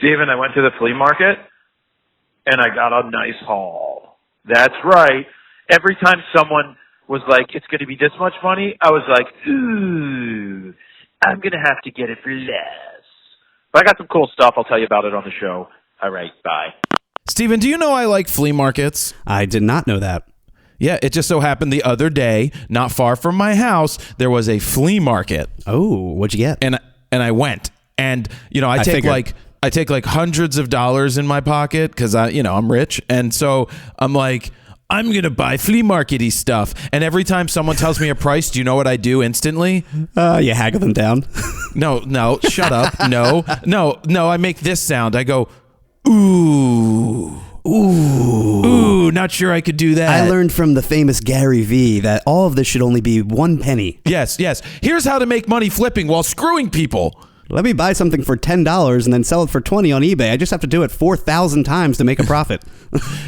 Steven, I went to the flea market, and I got a nice haul. That's right. Every time someone was like, it's going to be this much money, I was like, ooh, I'm going to have to get it for less. But I got some cool stuff. I'll tell you about it on the show. All right, bye. Steven, do you know I like flea markets? I did not know that. Yeah, it just so happened the other day, not far from my house, there was a flea market. Oh, what'd you get? And I went. And, I take like hundreds of dollars in my pocket because I'm rich. And so I'm like, I'm going to buy flea market-y stuff. And every time someone tells me a price, do you know what I do instantly? You haggle them down. No, shut up. No, I make this sound. I go, ooh. Ooh, not sure I could do that. I learned from the famous Gary Vee that all of this should only be 1 penny. Yes. Here's how to make money flipping while screwing people. Let me buy something for $10 and then sell it for $20 on eBay. I just have to do it 4,000 times to make a profit.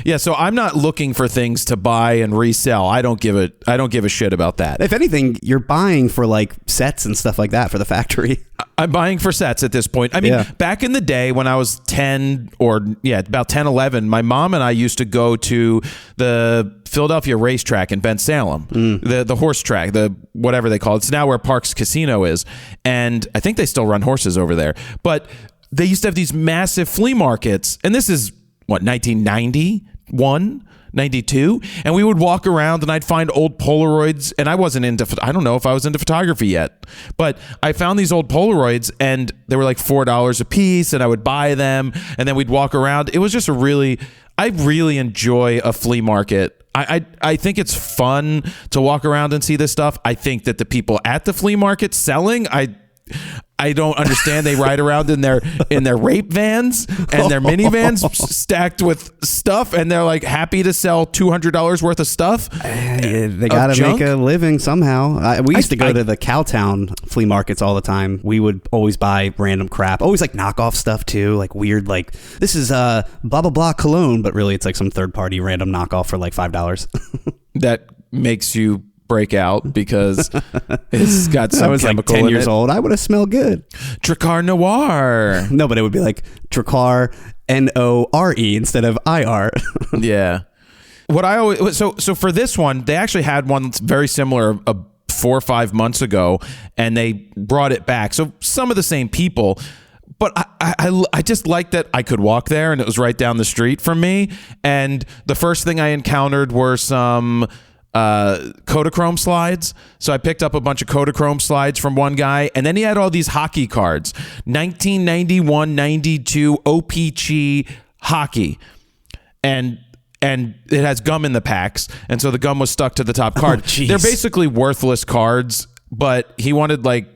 Yeah, so I'm not looking for things to buy and resell. I don't give a shit about that. If anything, you're buying for like sets and stuff like that for the factory. I'm buying for sets at this point. I mean, back in the day when I was about 10, 11, my mom and I used to go to the Philadelphia racetrack in Ben Salem, the horse track, the whatever they call it. It's now where Parks Casino is. And I think they still run horses over there. But they used to have these massive flea markets. And this is, 1991? 92, and we would walk around and I'd find old Polaroids, and I don't know if I was into photography yet, but I found these old Polaroids and they were like $4 a piece, and I would buy them, and then we'd walk around. It was just I really enjoy a flea market. I think it's fun to walk around and see this stuff. I think that the people at the flea market selling, I don't understand. They ride around in their rape vans and their minivans stacked with stuff, and they're like happy to sell $200 worth of stuff. They got to make a living somehow. We used to go to the Cowtown flea markets all the time. We would always buy random crap, always like knockoff stuff too, like weird, like this is blah blah blah cologne, but really it's like some third party random knockoff for like $5. That makes you break out because it's got some I was chemical like 10 in years it. old. I would have smelled good. Dracar Noir. No, but it would be like Dracar Nore instead of IR. Yeah. What I always so for this one, they actually had one that's very similar 4 or 5 months ago, and they brought it back. So some of the same people. But I just liked that I could walk there and it was right down the street from me. And the first thing I encountered were some Kodachrome slides. So I picked up a bunch of Kodachrome slides from one guy, and then he had all these hockey cards, 1991-92 OPC hockey, and it has gum in the packs, and so the gum was stuck to the top card. They're basically worthless cards, but he wanted like,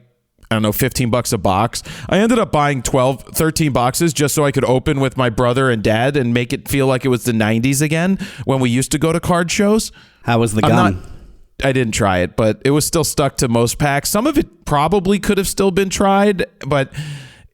I don't know, $15 a box. I ended up buying 13 boxes just so I could open with my brother and dad and make it feel like it was the 90s again when we used to go to card shows. How was the gum? I didn't try it, but it was still stuck to most packs. Some of it probably could have still been tried, but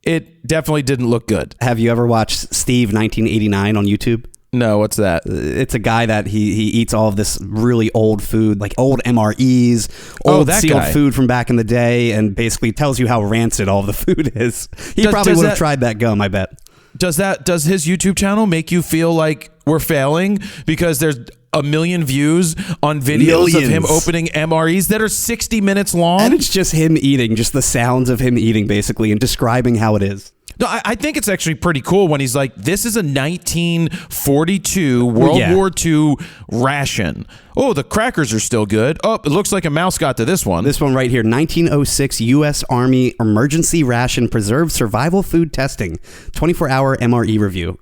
it definitely didn't look good. Have you ever watched Steve 1989 on YouTube? No, what's that? It's a guy that he eats all of this really old food, like old MREs, old sealed food from back in the day, and basically tells you how rancid all of the food is. He probably would have tried that gum, I bet. Does his YouTube channel make you feel like we're failing because there's a million views on videos of him opening MREs that are 60 minutes long? And it's just him eating, just the sounds of him eating, basically, and describing how it is. No, I think it's actually pretty cool when he's like, this is a 1942 World War II ration. Oh, the crackers are still good. Oh, it looks like a mouse got to this one. This one right here, 1906 U.S. Army Emergency Ration Preserved Survival Food Testing, 24-hour MRE review.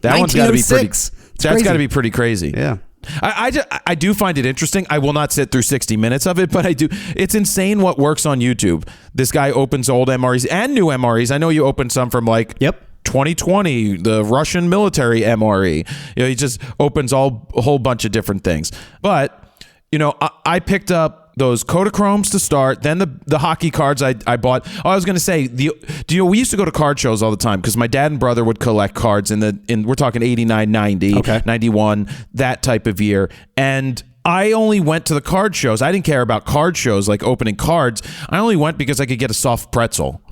That one's got to be pretty. That's got to be pretty crazy. Yeah. I do find it interesting. I will not sit through 60 minutes of it, but I do. It's insane what works on YouTube. This guy opens old MREs and new MREs. I know you opened some from like 2020, the Russian military MRE. He just opens a whole bunch of different things. But, I picked up those Kodachromes to start, then the hockey cards I bought. Oh, I was going to say, we used to go to card shows all the time because my dad and brother would collect cards in we're talking 89, 90, 91, that type of year. And I only went to the card shows. I didn't care about card shows, like opening cards. I only went because I could get a soft pretzel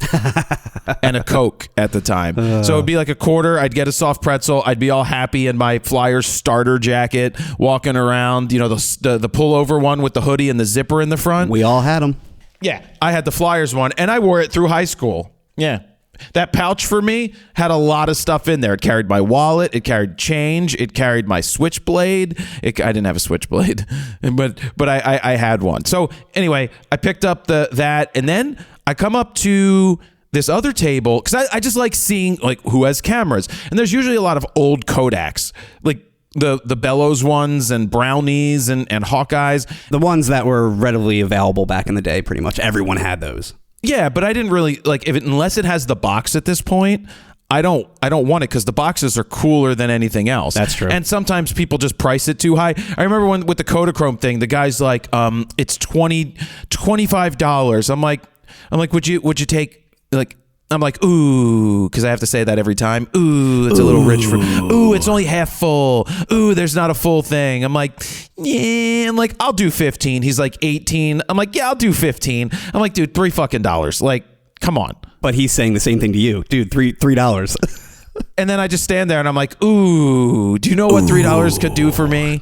and a Coke at the time. So it'd be like a quarter. I'd get a soft pretzel. I'd be all happy in my Flyers starter jacket, walking around, the pullover one with the hoodie and the zipper in the front. We all had them. Yeah, I had the Flyers one, and I wore it through high school. Yeah. That pouch for me had a lot of stuff in there. It carried my wallet. It carried change. It carried my switchblade. I didn't have a switchblade, but I had one. So anyway, I picked up that, and then I come up to this other table because I just like seeing like who has cameras, and there's usually a lot of old Kodaks, like the Bellows ones and Brownies and Hawkeyes. The ones that were readily available back in the day, pretty much everyone had those. Yeah, but I didn't really like unless it has the box at this point. I don't want it because the boxes are cooler than anything else. That's true. And sometimes people just price it too high. I remember when with the Kodachrome thing, the guy's like, it's $25. I'm like, would you take like? I'm like, ooh, because I have to say that every time. Ooh, it's a little rich for. Ooh, it's only half full. Ooh, there's not a full thing. I'm like, yeah. I'm like, I'll do 15. He's like 18. I'm like, yeah, I'll do 15. I'm like, dude, $3 fucking. Like, come on. But he's saying the same thing to you, dude. $3. And then I just stand there and I'm like, ooh, do you know what $3 could do for me?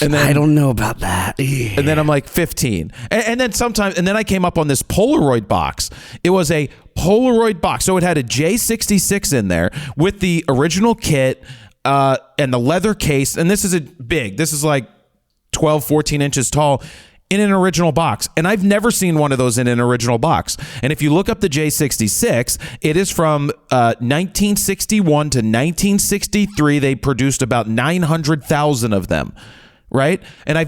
And then I don't know about that. Yeah. And then I'm like 15. And then I came up on this Polaroid box. It was a Polaroid box. So it had a J66 in there with the original kit and the leather case. And this is this is like 12, 14 inches tall in an original box. And I've never seen one of those in an original box. And if you look up the J66, it is from 1961 to 1963. They produced about 900,000 of them. Right? And I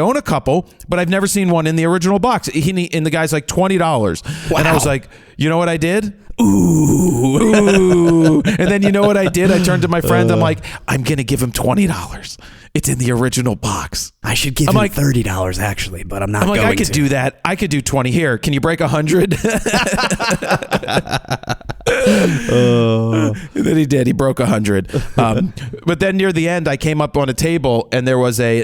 own a couple, but I've never seen one in the original box. And the guy's like $20. Wow. And I was like, you know what I did? Ooh. And then you know what I did? I turned to my friend. I'm like, I'm going to give him $20. It's in the original box. I should give him like, $30 actually, but I'm not going to. I could do that. I could do 20 here. Can you break 100? And then he did. He broke 100. But then near the end, I came up on a table and there was a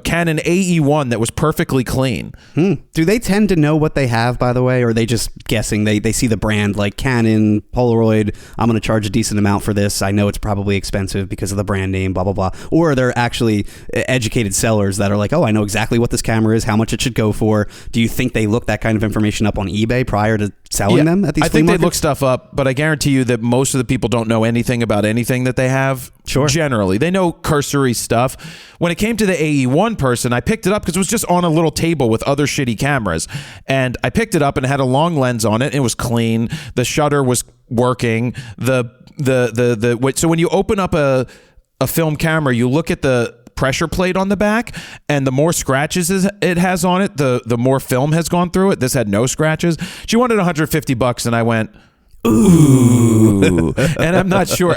Canon AE1 that was perfectly clean. Do they tend to know what they have, by the way, or are they just guessing? They see the brand like Canon, Polaroid. I'm going to charge a decent amount for this. I know it's probably expensive because of the brand name, blah, blah, blah. Or they're actually educated sellers that are like, oh, I know exactly what this camera is, how much it should go for. Do you think they look that kind of information up on eBay prior to selling them at these flea markets? They look stuff up, but I guarantee you that most of the people don't know anything about anything that they have. Sure. Generally. They know cursory stuff. When it came to the AE1 person, I picked it up because it was just on a little table with other shitty cameras. And I picked it up and it had a long lens on it. It was clean. The shutter was working. So when you open up a film camera, you look at the pressure plate on the back, and the more scratches it has on it, the more film has gone through it. This had no scratches. She wanted $150, and I went, ooh. And I'm not sure.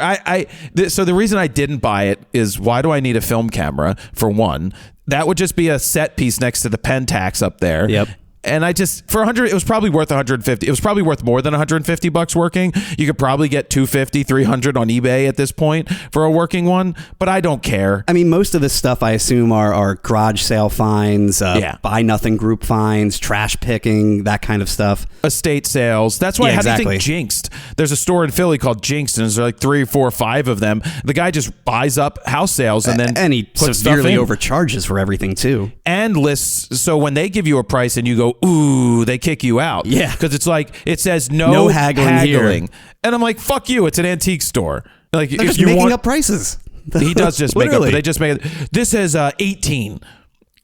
So the reason I didn't buy it is, why do I need a film camera? For one, that would just be a set piece next to the Pentax up there. Yep. And I just, for 100, it was probably worth 150. It was probably worth more than $150 working. You could probably get 250, 300 on eBay at this point for a working one, but I don't care. I mean, most of this stuff I assume are garage sale finds, buy nothing group finds, trash picking, that kind of stuff. Estate sales. That's why I had to think Jinxed. There's a store in Philly called Jinxed, and there's like 3, 4, 5 of them. The guy just buys up house sales and then and he severely overcharges for everything too. And lists. So when they give you a price and you go, ooh, they kick you out. Yeah. Because it's like, it says no haggling here. And I'm like, fuck you, it's an antique store. Like, they're just making up prices. He does just make up, but they just make it. This says 18.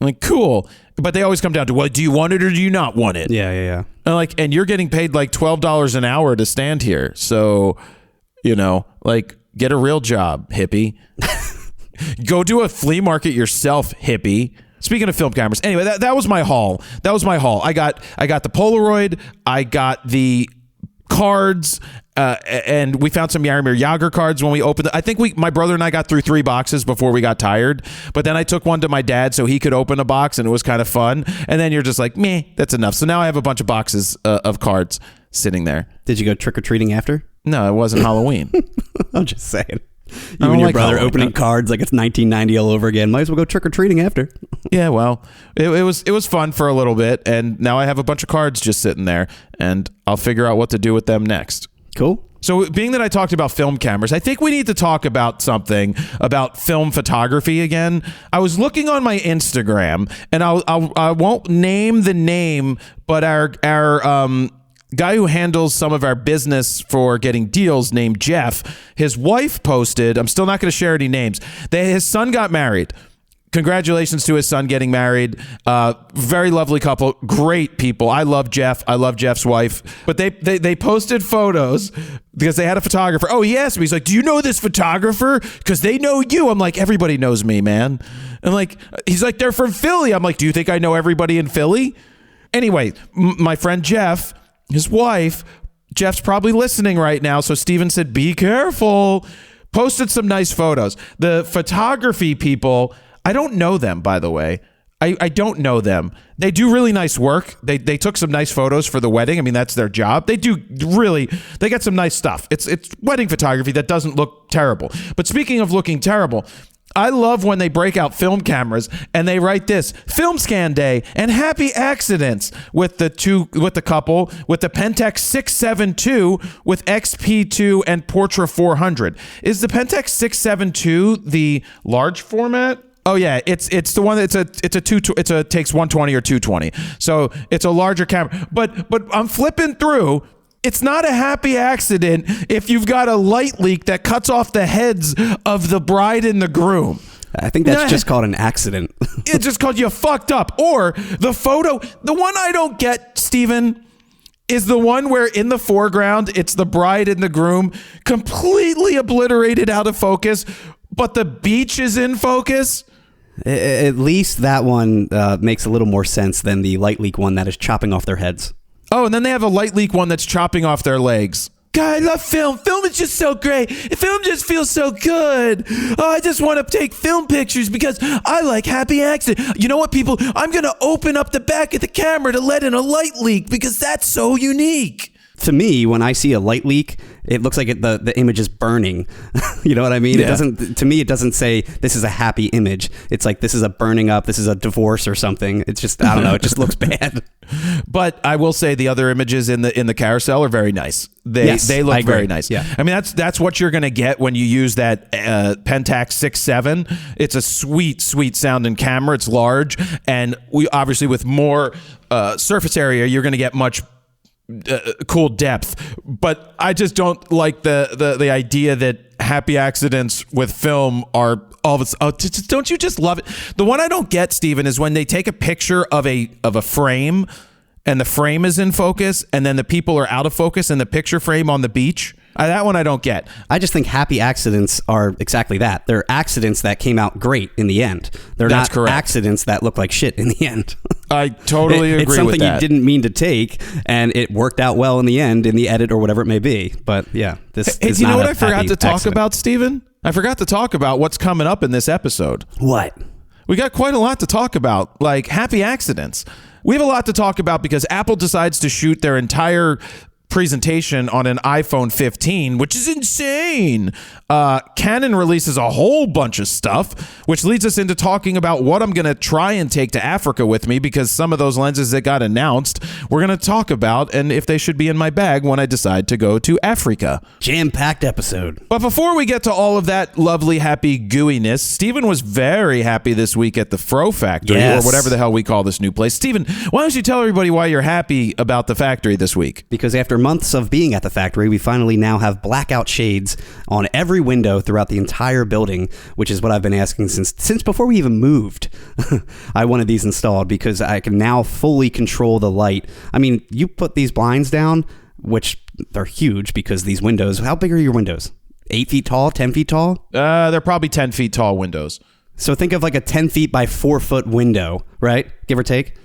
I'm like, cool. But they always come down to, well, do you want it or do you not want it? Yeah. And like, and you're getting paid like $12 an hour to stand here. So, like, get a real job, hippie. Go do a flea market yourself, hippie. Speaking of film cameras, anyway, that was my haul. I got the Polaroid. I got the cards, and we found some Jaromir Jagr cards when we opened it. I think my brother and I got through 3 boxes before we got tired. But then I took one to my dad so he could open a box, and it was kind of fun. And then you're just like, meh, that's enough. So now I have a bunch of boxes of cards sitting there. Did you go trick or treating after? No, it wasn't Halloween. I'm just saying. You and your like brother Halloween. opening cards like it's 1990 all over again. Might as well go trick or treating after. Yeah, well, it was fun for a little bit, and now I have a bunch of cards just sitting there, and I'll figure out what to do with them next. Cool. So being that I talked about film cameras, I think we need to talk about something about film photography again. I was looking on my Instagram, and I won't name the name, but our guy who handles some of our business for getting deals named Jeff, his wife posted, I'm still not going to share any names, that his son got married. Congratulations to his son getting married. Very lovely couple, great people. I love Jeff. I love Jeff's wife. But they posted photos because they had a photographer. Oh, he asked me, he's like, do you know this photographer? Because they know you. I'm like, everybody knows me, man. And like, he's like, they're from Philly. I'm like, do you think I know everybody in Philly? Anyway, my friend Jeff, his wife, Jeff's probably listening right now. So Steven said, be careful. Posted some nice photos. The photography people, I don't know them, by the way. I don't know them. They do really nice work. They took some nice photos for the wedding. I mean, that's their job. They get some nice stuff. It's wedding photography that doesn't look terrible. But speaking of looking terrible, I love when they break out film cameras and they write this: Film Scan Day and happy accidents with the couple with the Pentax 672 with XP2 and Portra 400. Is the Pentax 672 the large format? Oh yeah, it's the one that's it takes 120 or 220. So it's a larger camera. But I'm flipping through. It's not a happy accident if you've got a light leak that cuts off the heads of the bride and the groom. I think that's just called an accident. It's just called you fucked up. Or the photo, the one I don't get, Steven, is the one where in the foreground, it's the bride and the groom completely obliterated out of focus, but the beach is in focus. At least that one makes a little more sense than the light leak one that is chopping off their heads. Oh, and then they have a light leak one that's chopping off their legs. God, I love film. Film is just so great. Film just feels so good. Oh, I just want to take film pictures because I like happy accident. You know what, people? I'm going to open up the back of the camera to let in a light leak because that's so unique. To me, when I see a light leak, it looks like the image is burning. You know what I mean? Yeah. It doesn't. To me, it doesn't say this is a happy image. It's like this is a burning up. This is a divorce or something. It's just, I don't know. It just looks bad. But I will say the other images in the carousel are very nice. They look very nice. Yeah. I mean, that's what you're going to get when you use that Pentax 6.7. It's a sweet sounding camera. It's large, and we obviously with more surface area, you're going to get much cool depth. But I just don't like the idea that happy accidents with film are all of it's. Don't you just love it? The one I don't get, Steven, is when they take a picture of a frame and the frame is in focus and then the people are out of focus and the picture frame on the beach. That one I don't get. I just think happy accidents are exactly that. They're accidents that came out great in the end. They're That's not correct. Accidents that look like shit in the end. I totally agree with that. It's something you didn't mean to take, and it worked out well in the end, in the edit or whatever it may be. But yeah, this is you not know what a I forgot happy to talk accident. about, Steven? I forgot to talk about what's coming up in this episode. What? We got quite a lot to talk about, like happy accidents. We have a lot to talk about because Apple decides to shoot their entire presentation on an iPhone 15, which is insane. Canon releases a whole bunch of stuff, which leads us into talking about what I'm going to try and take to Africa with me, because some of those lenses that got announced, we're going to talk about and if they should be in my bag when I decide to go to Africa. Jam-packed episode. But before we get to all of that lovely, happy gooiness, Steven was very happy this week at the Fro Factory, Yes. or whatever the hell we call this new place. Steven, why don't you tell everybody why you're happy about the factory this week? Because after months of being at the factory, we finally now have blackout shades on every window throughout the entire building, which is what I've been asking since before we even moved. I wanted these installed because I can now fully control the light. I mean, you put these blinds down, which they're huge because these windows, how big are your windows? 8 feet tall, 10 feet tall? They're probably 10 feet tall windows. So think of like a 10 feet by 4 foot window, right? Give or take.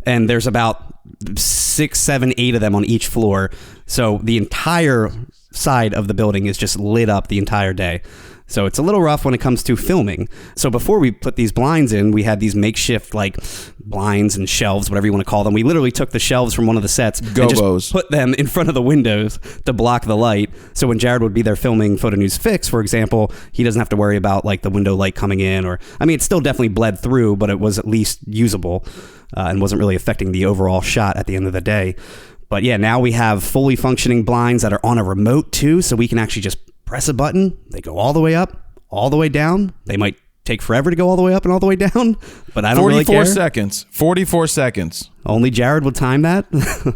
And there's about 6, 7, 8 of them on each floor. So the entire side of the building is just lit up the entire day. So it's a little rough when it comes to filming. So before we put these blinds in, we had these makeshift like blinds and shelves, whatever you want to call them. We literally took the shelves from one of the sets and just put them in front of the windows to block the light. So when Jared would be there filming Photo News Fix, for example, he doesn't have to worry about like the window light coming in, or, I mean, it still definitely bled through, but it was at least usable and wasn't really affecting the overall shot at the end of the day. But yeah, now we have fully functioning blinds that are on a remote too, so we can actually just press a button. They go all the way up, all the way down. They might take forever to go all the way up and all the way down, but I don't really care. 44 seconds. Only Jared would time that.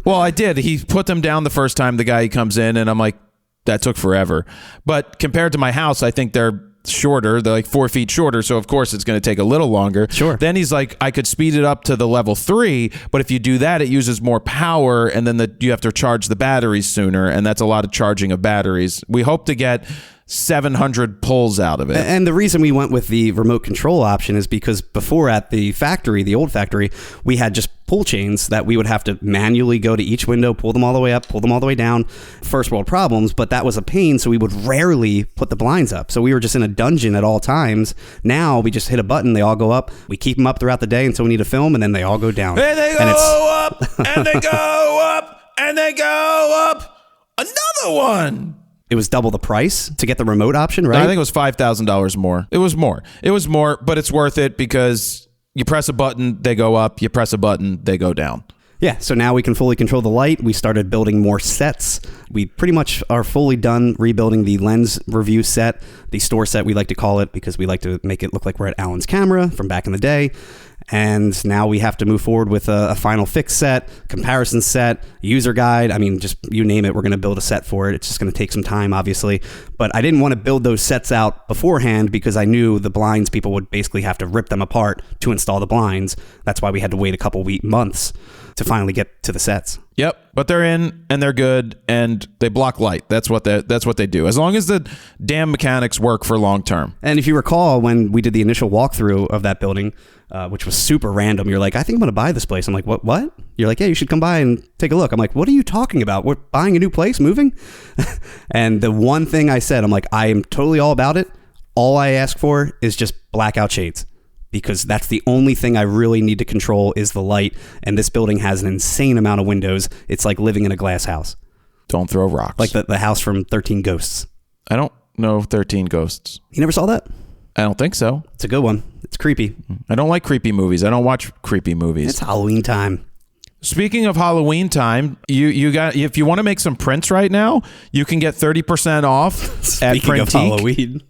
Well, I did. He put them down the first time the guy comes in, and I'm like, that took forever. But compared to my house, I think they're shorter. They're like 4 feet shorter, so of course it's going to take a little longer. Sure. Then he's like, I could speed it up to the level 3, but if you do that, it uses more power, and then you have to charge the batteries sooner, and that's a lot of charging of batteries. We hope to get 700 pulls out of it. And the reason we went with the remote control option is because before at the factory, the old factory, we had just pull chains that we would have to manually go to each window, pull them all the way up, pull them all the way down. First world problems, but that was a pain, so we would rarely put the blinds up. So we were just in a dungeon at all times. Now we just hit a button, they all go up. We keep them up throughout the day until we need to film, and then they all go down. And they go up, and they go up, and they go up. Another one. It was double the price to get the remote option, right? I think it was $5,000 more. It was more, but it's worth it because you press a button, they go up. You press a button, they go down. Yeah, so now we can fully control the light. We started building more sets. We pretty much are fully done rebuilding the lens review set, the store set we like to call it, because we like to make it look like we're at Alan's camera from back in the day. And now we have to move forward with a final fix set, comparison set, user guide. I mean, just you name it, we're going to build a set for it. It's just going to take some time, obviously. But I didn't want to build those sets out beforehand because I knew the blinds people would basically have to rip them apart to install the blinds. That's why we had to wait a couple months to finally get to the sets. Yep, but they're in and they're good and they block light. That's what they do. As long as the damn mechanics work for long term. And if you recall, when we did the initial walkthrough of that building, which was super random, you're like, I think I'm going to buy this place. I'm like, what? You're like, yeah, you should come by and take a look. I'm like, what are you talking about? We're buying a new place, moving? And the one thing I said, I'm like, I am totally all about it. All I ask for is just blackout shades, because that's the only thing I really need to control is the light. And this building has an insane amount of windows. It's like living in a glass house. Don't throw rocks. Like the house from 13 Ghosts. I don't know 13 Ghosts. You never saw that? I don't think so. It's a good one. It's creepy. I don't like creepy movies. I don't watch creepy movies. It's Halloween time. Speaking of Halloween time, you got, if you want to make some prints right now, you can get 30% off at Printique. Speaking of Halloween.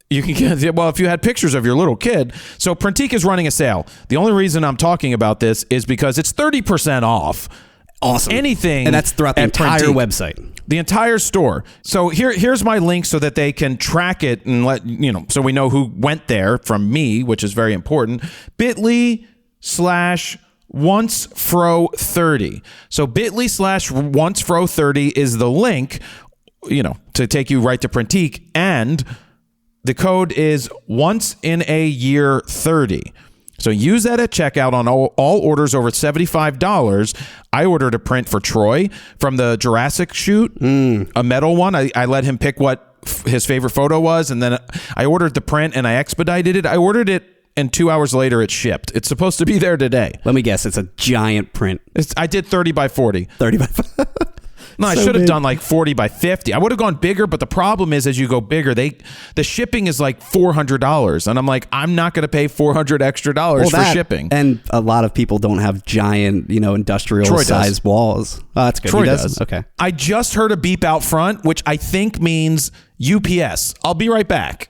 You can get, well, if you had pictures of your little kid. So Printique is running a sale. The only reason I'm talking about this is because it's 30% off. Awesome. Anything. And that's throughout the entire Printique. website. The entire store. So here's my link so that they can track it and let, so we know who went there from me, which is very important. bit.ly/oncefro30. So bit.ly/oncefro30 is the link, to take you right to Printique, and the code is onceinAyear30. So use that at checkout on all orders over $75. I ordered a print for Troy from the Jurassic shoot, a metal one. I let him pick what his favorite photo was, and then I ordered the print and I expedited it. I ordered it, and 2 hours later it shipped. It's supposed to be there today. Let me guess, it's a giant print. I did 30 by 40. 30 by 40. No, I should have done like 40 by 50. I would have gone bigger, but the problem is as you go bigger, the shipping is like $400. And I'm like, I'm not going to pay $400 extra for shipping. And a lot of people don't have giant, industrial size walls. Oh, that's good. Troy does. Okay. I just heard a beep out front, which I think means UPS. I'll be right back.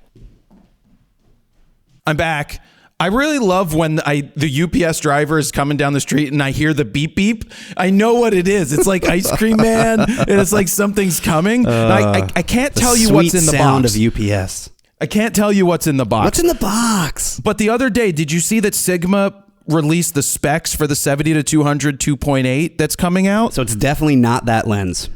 I'm back. I really love when the UPS driver is coming down the street and I hear the beep beep. I know what it is. It's like Ice Cream Man, and it's like something's coming. I can't tell you what's in the sound box. Of UPS. I can't tell you what's in the box. What's in the box? But the other day, did you see that Sigma released the specs for the 70-200 2.8 that's coming out? So it's definitely not that lens.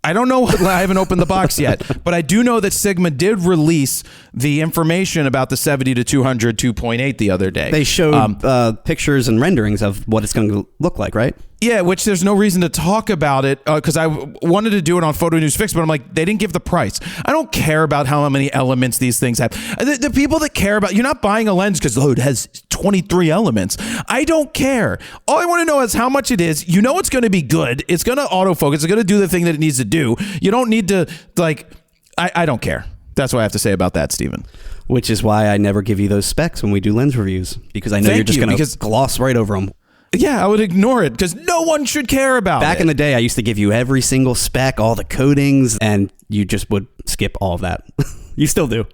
I don't know. I haven't opened the box yet, but I do know that Sigma did release the information about the 70-200 2.8 the other day. They showed pictures and renderings of what it's going to look like, right? Yeah, which there's no reason to talk about it because I wanted to do it on Photo News Fix, but I'm like, they didn't give the price. I don't care about how many elements these things have. The people that care about, you're not buying a lens because, it has 23 elements. I don't care. All I want to know is how much it is. You know it's going to be good. It's going to autofocus. It's going to do the thing that it needs to do. You don't need to, I don't care. That's what I have to say about that, Stephen. Which is why I never give you those specs when we do lens reviews, because I know you're just going to gloss right over them. Yeah, I would ignore it because no one should care about it. Back in the day, I used to give you every single spec, all the coatings, and you just would skip all of that. You still do.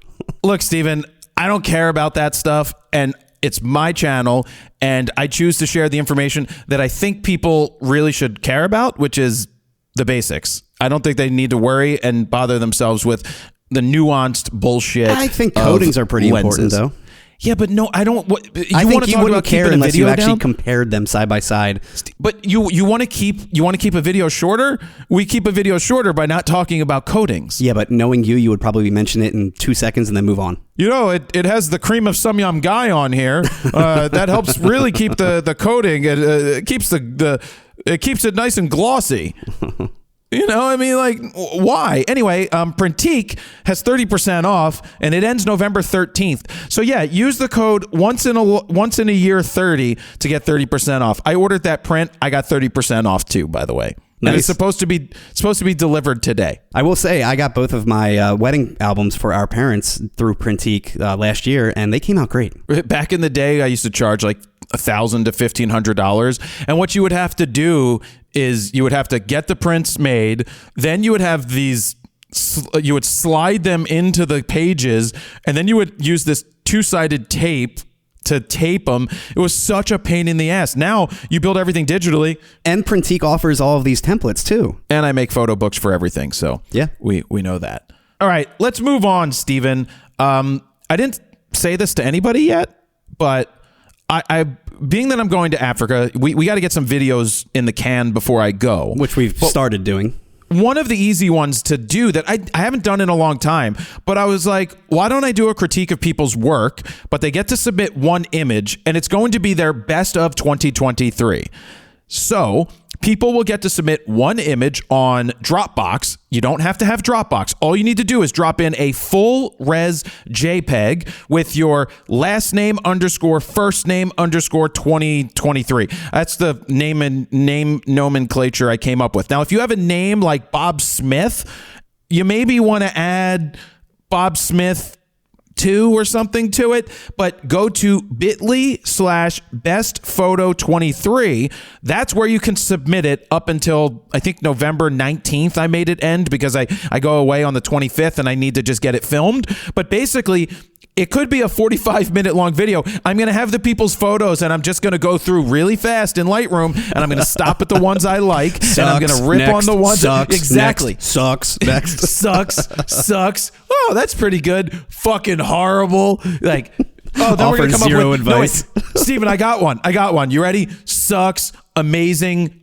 Look, Steven, I don't care about that stuff, and it's my channel, and I choose to share the information that I think people really should care about, which is the basics. I don't think they need to worry and bother themselves with the nuanced bullshit. I think coatings are pretty important, though. Yeah, but no, I don't. I think you wouldn't care unless you actually compared them side by side. But you want to keep a video shorter? We keep a video shorter by not talking about coatings. Yeah, but knowing you would probably mention it in 2 seconds and then move on. It has the cream of Samyam Guy on here. That helps really keep the coating. It keeps it keeps it nice and glossy. Why? Anyway, Printique has 30% off, and it ends November 13th. So yeah, use the code once in a year 30 to get 30% off. I ordered that print. I got 30% off too, by the way. Nice. And it's supposed to be delivered today. I will say I got both of my wedding albums for our parents through Printique last year, and they came out great. Back in the day, I used to charge like $1,000 to $1,500, and what you would have to do is you would have to get the prints made, then you would have you would slide them into the pages, and then you would use this two-sided tape to tape them. It was such a pain in the ass. Now you build everything digitally. And Printique offers all of these templates too. And I make photo books for everything. So yeah, we know that. All right, let's move on, Steven. I didn't say this to anybody yet, but I being that I'm going to Africa, we got to get some videos in the can before I go. Which we've started doing. One of the easy ones to do that I haven't done in a long time, but I was like, why don't I do a critique of people's work, but they get to submit one image, and it's going to be their best of 2023. So people will get to submit one image on Dropbox. You don't have to have Dropbox. All you need to do is drop in a full res JPEG with your last name _ first name _ 2023. That's the name nomenclature I came up with. Now, if you have a name like Bob Smith, you maybe want to add Bob Smith 2 or something to it, but go to bit.ly/bestphoto23. That's where you can submit it up until I think November 19th. I made it end because I go away on the 25th and I need to just get it filmed. But basically, it could be a 45-minute long video. I'm going to have the people's photos, and I'm just going to go through really fast in Lightroom, and I'm going to stop at the ones I like, and I'm going to rip on the ones sucks, exactly next, sucks, next, sucks. Oh, that's pretty good. Fucking horrible. Like, oh, then we're going to come up with advice. No, wait, Steven, I got one. You ready? Sucks. Amazing,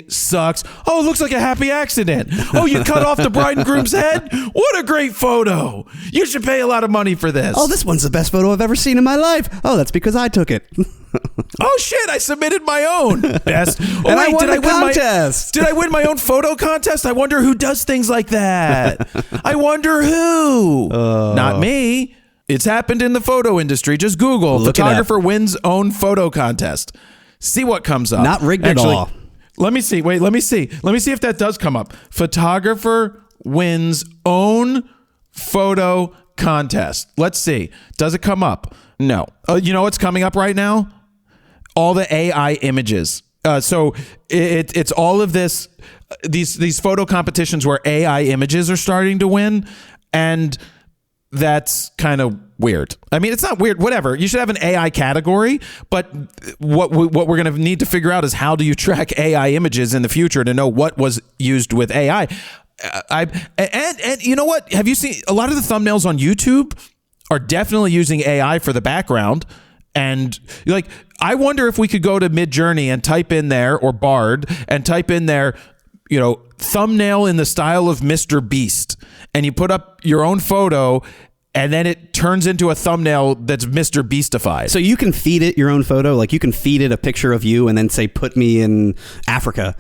sucks. Oh, it looks like a happy accident. Oh, you cut off the bride and groom's head? What a great photo. You should pay a lot of money for this. Oh, this one's the best photo I've ever seen in my life. Oh, that's because I took it. Oh, shit, I submitted my own. Best. Oh, and wait, I won the contest. Did I win my own photo contest? I wonder who does things like that. I wonder who. Not me. It's happened in the photo industry. Just Google photographer wins own photo contest. See what comes up. Not rigged at all. Let me see. Wait, let me see. Let me see if that does come up. Photographer wins own photo contest. Let's see. Does it come up? No. You know what's coming up right now? All the AI images. So it's all of this. These photo competitions where AI images are starting to win, and that's kind of weird. I mean, it's not weird. Whatever. You should have an AI category, but what we're going to need to figure out is how do you track AI images in the future to know what was used with AI. And you know what? Have you seen a lot of the thumbnails on YouTube are definitely using AI for the background? And like, I wonder if we could go to Midjourney and type in there, or Bard, and type in there, thumbnail in the style of Mr. Beast, and you put up your own photo, and then it turns into a thumbnail that's Mr. Beastified. So you can feed it your own photo, like you can feed it a picture of you and then say, put me in Africa.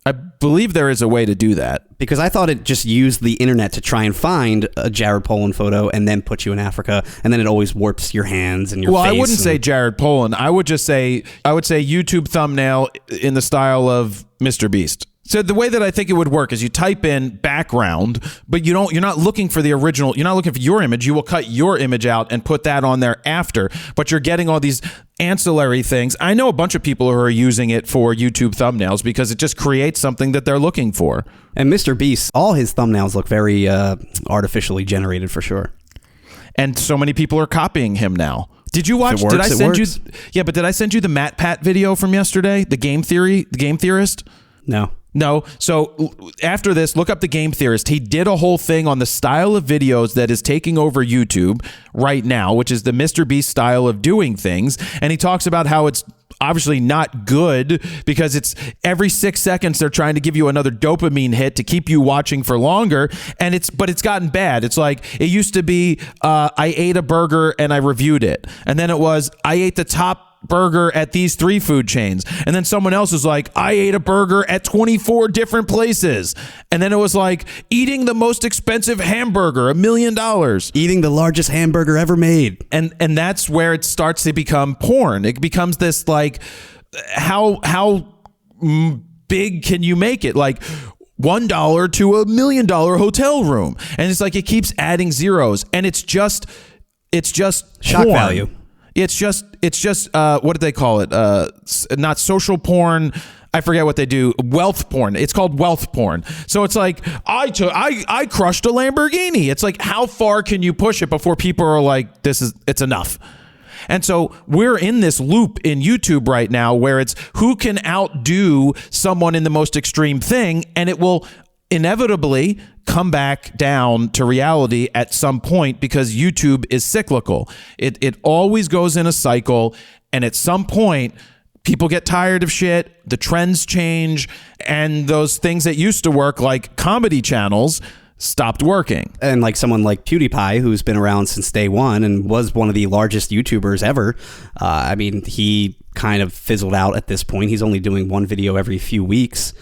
I believe there is a way to do that. Because I thought it just used the internet to try and find a Jared Polin photo and then put you in Africa, and then it always warps your hands and your face. Well, I wouldn't say Jared Polin. I would say YouTube thumbnail in the style of Mr. Beast. So the way that I think it would work is you type in background, but you're not looking for the original. You're not looking for your image. You will cut your image out and put that on there after, but you're getting all these ancillary things. I know a bunch of people who are using it for YouTube thumbnails because it just creates something that they're looking for. And Mr. Beast, all his thumbnails look very artificially generated for sure. And so many people are copying him now. Did you watch? Did I send you? Yeah, but did I send you the Matt Pat video from yesterday? The game theorist? No. So after this, look up the Game Theorist. He did a whole thing on the style of videos that is taking over YouTube right now, which is the Mr. Beast style of doing things. And he talks about how it's obviously not good because it's every 6 seconds they're trying to give you another dopamine hit to keep you watching for longer. But it's gotten bad. It's like it used to be I ate a burger and I reviewed it. And then it was I ate the top burger at these 3 food chains, and then someone else is like I ate a burger at 24 different places, and then it was like eating the most expensive hamburger, $1 million, eating the largest hamburger ever made, and that's where it starts to become porn. It becomes this like how big can you make it, like $1 to $1 million hotel room, and it's like it keeps adding zeros, and it's just shock porn. value. It's just what did they call it? Not social porn. I forget what they do. Wealth porn. It's called wealth porn. So it's like I crushed a Lamborghini. It's like how far can you push it before people are like it's enough? And so we're in this loop in YouTube right now where it's who can outdo someone in the most extreme thing, and it will inevitably come back down to reality at some point because YouTube is cyclical. It always goes in a cycle, and at some point people get tired of shit, the trends change, and those things that used to work like comedy channels stopped working. And like someone like PewDiePie, who's been around since day one and was one of the largest YouTubers ever, I mean, he kind of fizzled out at this point. He's only doing one video every few weeks.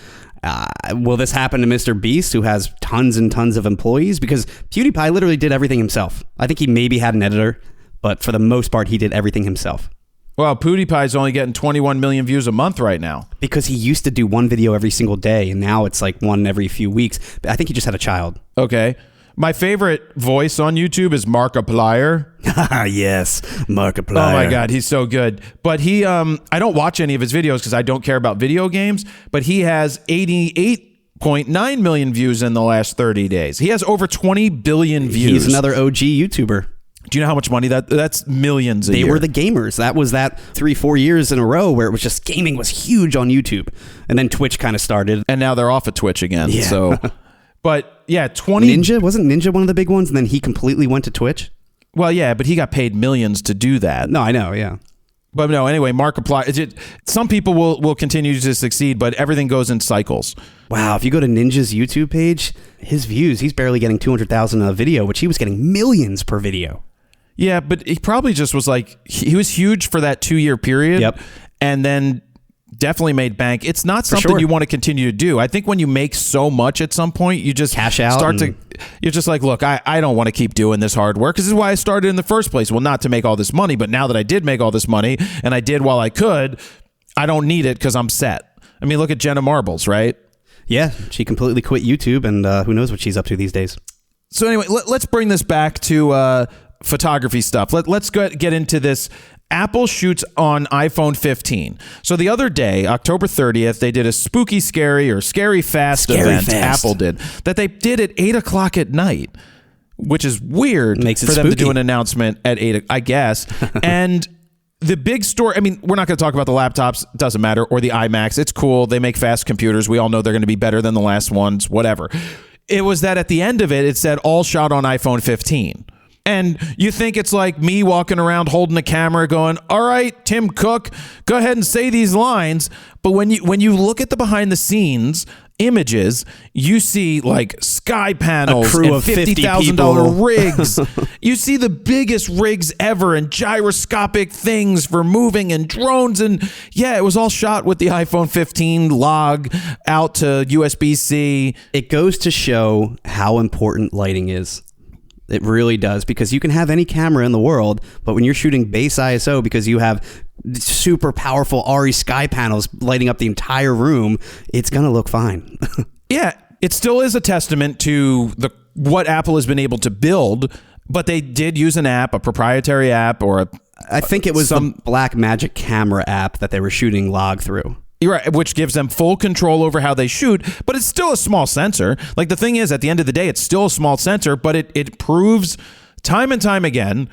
Will this happen to Mr. Beast, who has tons and tons of employees? Because PewDiePie literally did everything himself. I think he maybe had an editor, but for the most part, he did everything himself. Well, PewDiePie's only getting 21 million views a month right now. Because he used to do one video every single day, and now it's like one every few weeks. I think he just had a child. Okay. My favorite voice on YouTube is Markiplier. Yes, Markiplier. Oh my God, he's so good. But he, I don't watch any of his videos because I don't care about video games, but he has 88.9 million views in the last 30 days. He has over 20 billion views. He's another OG YouTuber. Do you know how much money that's millions a year? They were the gamers. That was that 3-4 years in a row where it was just gaming was huge on YouTube. And then Twitch kind of started. And now they're off of Twitch again. Yeah. So, but yeah, 20. Ninja? Wasn't Ninja one of the big ones? And then he completely went to Twitch? Well, yeah, but he got paid millions to do that. No, I know, yeah. But no, anyway, Markiplier. Some people will continue to succeed, but everything goes in cycles. Wow, if you go to Ninja's YouTube page, his views, he's barely getting 200,000 a video, which he was getting millions per video. Yeah, but he probably just was like, he was huge for that 2-year period. Yep. And then definitely made bank. It's not something you want to continue to do. I think when you make so much at some point, you just cash out. You're just like, look, I don't want to keep doing this hard work because this is why I started in the first place. Well, not to make all this money, but now that I did make all this money and I did while I could, I don't need it because I'm set. I mean, look at Jenna Marbles, right? Yeah, she completely quit YouTube, and who knows what she's up to these days. So anyway, let's bring this back to photography stuff. Let's get into this. Apple shoots on iPhone 15. So the other day, October 30th, they did a spooky, scary, or scary fast event. Apple did that. They did at 8 o'clock at night, which is weird Makes it for them spooky. to do an announcement at 8, I guess. And the big story, I mean, we're not going to talk about the laptops. Doesn't matter. Or the iMacs. It's cool. They make fast computers. We all know they're going to be better than the last ones, whatever. It was that at the end of it, it said all shot on iPhone 15. And you think it's like me walking around holding a camera going, all right, Tim Cook, go ahead and say these lines. But when you look at the behind the scenes images, you see like sky panels, a crew and of 50 $50,000 rigs. You see the biggest rigs ever and gyroscopic things for moving and drones. And yeah, it was all shot with the iPhone 15 log out to USB-C. It goes to show how important lighting is. It really does, because you can have any camera in the world, but when you're shooting base ISO because you have super powerful RE sky panels lighting up the entire room, it's going to look fine. Yeah, it still is a testament to what Apple has been able to build, but they did use an app, a proprietary app, or I think it was the Blackmagic camera app that they were shooting log through. You're right, which gives them full control over how they shoot, but it's still a small sensor. Like, the thing is, at the end of the day, it's still a small sensor, but it proves time and time again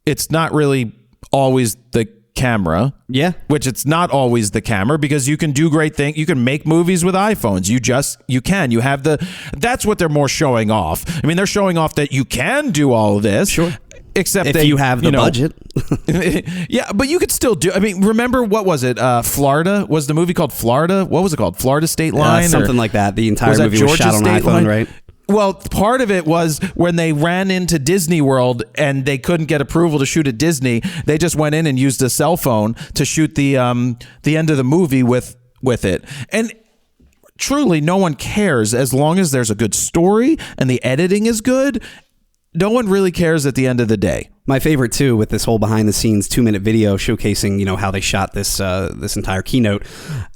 it's not really always the camera. Yeah. Which it's not always the camera, because you can do great things. You can make movies with iPhones. You have that's what they're more showing off. I mean, they're showing off that you can do all of this. Sure. Except if you have the budget. Yeah, but you could still do. I mean, remember, what was it? Florida? Was the movie called Florida? What was it called? Florida State Line? Something like that. The entire movie was shot on an iPhone, right? Well, part of it was when they ran into Disney World and they couldn't get approval to shoot at Disney. They just went in and used a cell phone to shoot the end of the movie with it. And truly, no one cares as long as there's a good story and the editing is good. No one really cares at the end of the day. My favorite too, with this whole behind the scenes 2-minute video showcasing, how they shot this entire keynote.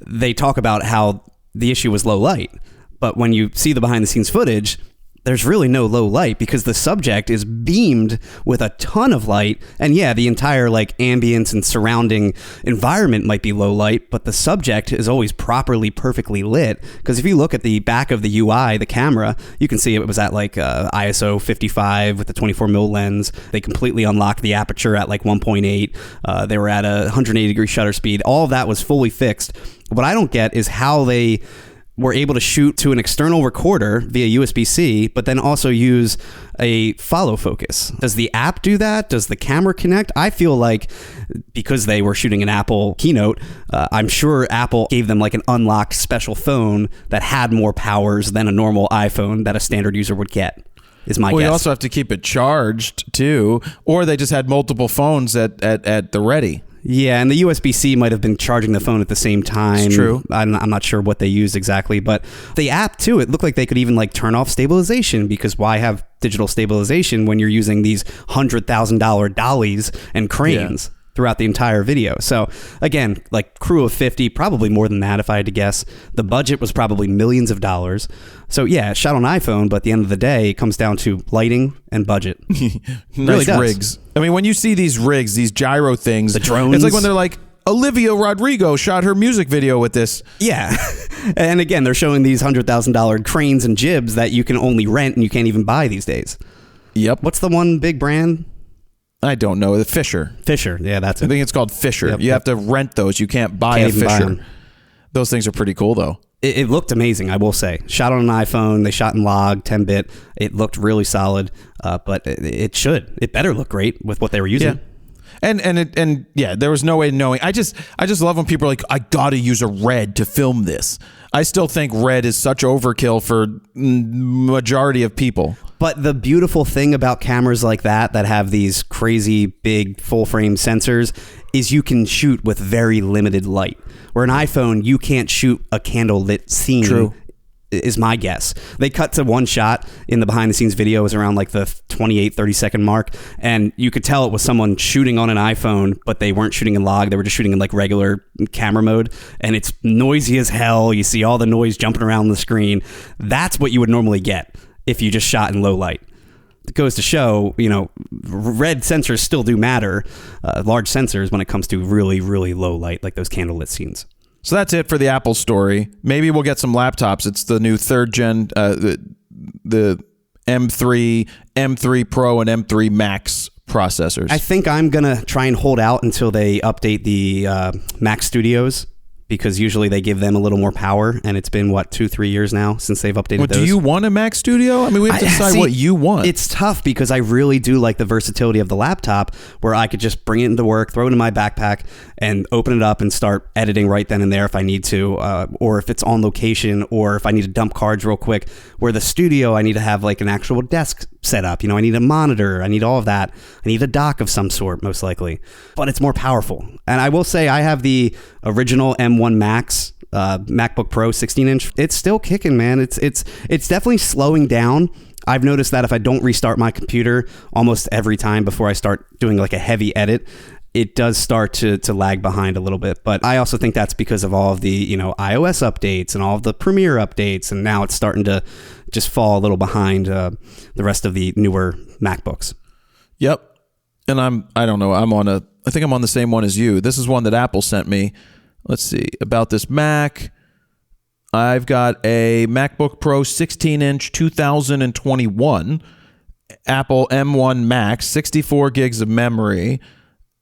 They talk about how the issue was low light, but when you see the behind the scenes footage, there's really no low light because the subject is beamed with a ton of light. And yeah, the entire like ambience and surrounding environment might be low light, but the subject is always properly, perfectly lit. Because if you look at the back of the UI, the camera, you can see it was at like ISO 55 with the 24mm lens. They completely unlocked the aperture at like 1.8. They were at a 180 degree shutter speed. All of that was fully fixed. What I don't get is how they were able to shoot to an external recorder via USB-C, but then also use a follow focus. Does the app do that? Does the camera connect? I feel like because they were shooting an Apple keynote, I'm sure Apple gave them like an unlocked special phone that had more powers than a normal iPhone that a standard user would get. Is my guess. You also have to keep it charged too, or they just had multiple phones at the ready. Yeah, and the USB-C might have been charging the phone at the same time. It's true. I'm not sure what they used exactly, but the app too, it looked like they could even like turn off stabilization, because why have digital stabilization when you're using these $100,000 dollies and cranes throughout the entire video? So again, like crew of 50, probably more than that if I had to guess. The budget was probably millions of dollars. So yeah, shot on iPhone, but at the end of the day, it comes down to lighting and budget. Nice rigs. I mean, when you see these rigs, these gyro things, the drones, it's like when they're like, Olivia Rodrigo shot her music video with this. Yeah. And again, they're showing these $100,000 cranes and jibs that you can only rent and you can't even buy these days. Yep. What's the one big brand? I don't know. The Fisher. Yeah, that's it. I think it's called Fisher. Yep. You have to rent those. You can't buy a Fisher. Those things are pretty cool, though. It looked amazing, I will say. Shot on an iPhone. They shot in log, 10-bit. It looked really solid, but it better look great with what they were using. Yeah. And there was no way of knowing. I just love when people are like, I gotta use a RED to film this. I still think RED is such overkill for majority of people. But the beautiful thing about cameras like that have these crazy big full frame sensors is you can shoot with very limited light. Where an iPhone, you can't shoot a candlelit scene. True. Is my guess. They cut to one shot in the behind the scenes video. It was around like the 30 second mark, and you could tell it was someone shooting on an iPhone, but they weren't shooting in log. They were just shooting in like regular camera mode, and it's noisy as hell. You see all the noise jumping around the screen. That's what you would normally get if you just shot in low light. It goes to show, red sensors still do matter, large sensors, when it comes to really, really low light, like those candlelit scenes. So that's it for the Apple story. Maybe we'll get some laptops. It's the new third gen, the M3, M3 Pro, and M3 Max processors. I think I'm going to try and hold out until they update the Mac Studios, because usually they give them a little more power, and it's been, 2-3 years now since they've updated those. Do you want a Mac Studio? I mean, we have to decide what you want. It's tough because I really do like the versatility of the laptop, where I could just bring it into work, throw it in my backpack, and open it up and start editing right then and there if I need to, or if it's on location, or if I need to dump cards real quick. Where the studio, I need to have like an actual desk set up. I need a monitor. I need all of that. I need a dock of some sort, most likely. But it's more powerful. And I will say I have the original M1 Max MacBook Pro 16-inch. It's still kicking, man. It's definitely slowing down. I've noticed that if I don't restart my computer almost every time before I start doing like a heavy edit, it does start to lag behind a little bit. But I also think that's because of all of the, iOS updates and all of the Premiere updates. And now it's starting to just fall a little behind the rest of the newer MacBooks. Yep. And I don't know. I think I'm on the same one as you. This is one that Apple sent me. Let's see about this Mac. I've got a MacBook Pro 16-inch 2021, Apple M1 Max, 64 gigs of memory,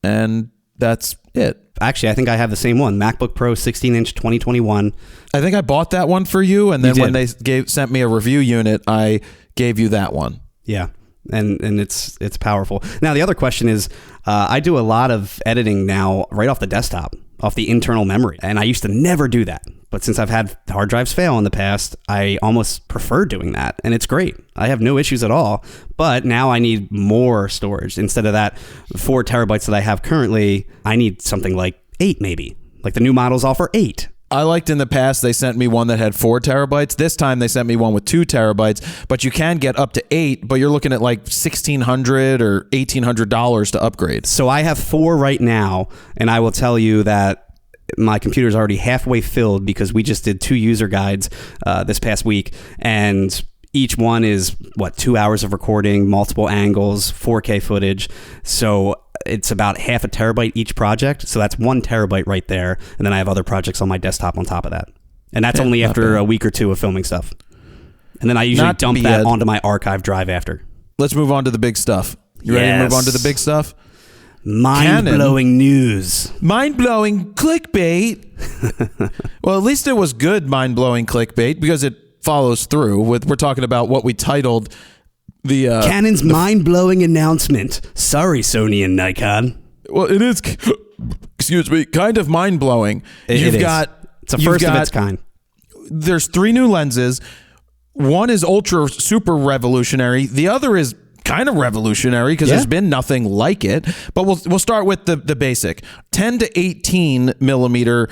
and that's it. Actually, I think I have the same one, MacBook Pro 16-inch 2021. I think I bought that one for you, and then when they sent me a review unit, I gave you that one. Yeah. And it's powerful. Now, the other question is, I do a lot of editing now right off the desktop, off the internal memory. And I used to never do that. But since I've had hard drives fail in the past, I almost prefer doing that. And it's great. I have no issues at all. But now I need more storage. Instead of that 4 terabytes that I have currently, I need something like 8 maybe. Like the new models offer 8. I liked in the past, they sent me one that had 4 terabytes. This time they sent me one with 2 terabytes, but you can get up to 8, but you're looking at like $1,600 or $1,800 to upgrade. So I have 4 right now, and I will tell you that my computer is already halfway filled because we just did 2 user guides this past week, and each one is 2 hours of recording, multiple angles, 4K footage. So it's about half a terabyte each project. So that's 1 terabyte right there. And then I have other projects on my desktop on top of that. And that's only after a week or 2 of filming stuff. And then I usually dump that onto my archive drive after. Let's move on to the big stuff. You ready to move on to the big stuff? Mind-blowing news. Mind-blowing clickbait. Well, at least it was good mind-blowing clickbait because it follows through. We're talking about what we titled the Canon's mind-blowing announcement. Sorry, Sony and Nikon. Well, it is, excuse me, kind of mind-blowing. It's a first of its kind. There's 3 new lenses. One is ultra super revolutionary. The other is kind of revolutionary because there's been nothing like it. But we'll start with the basic 10 to 18 millimeter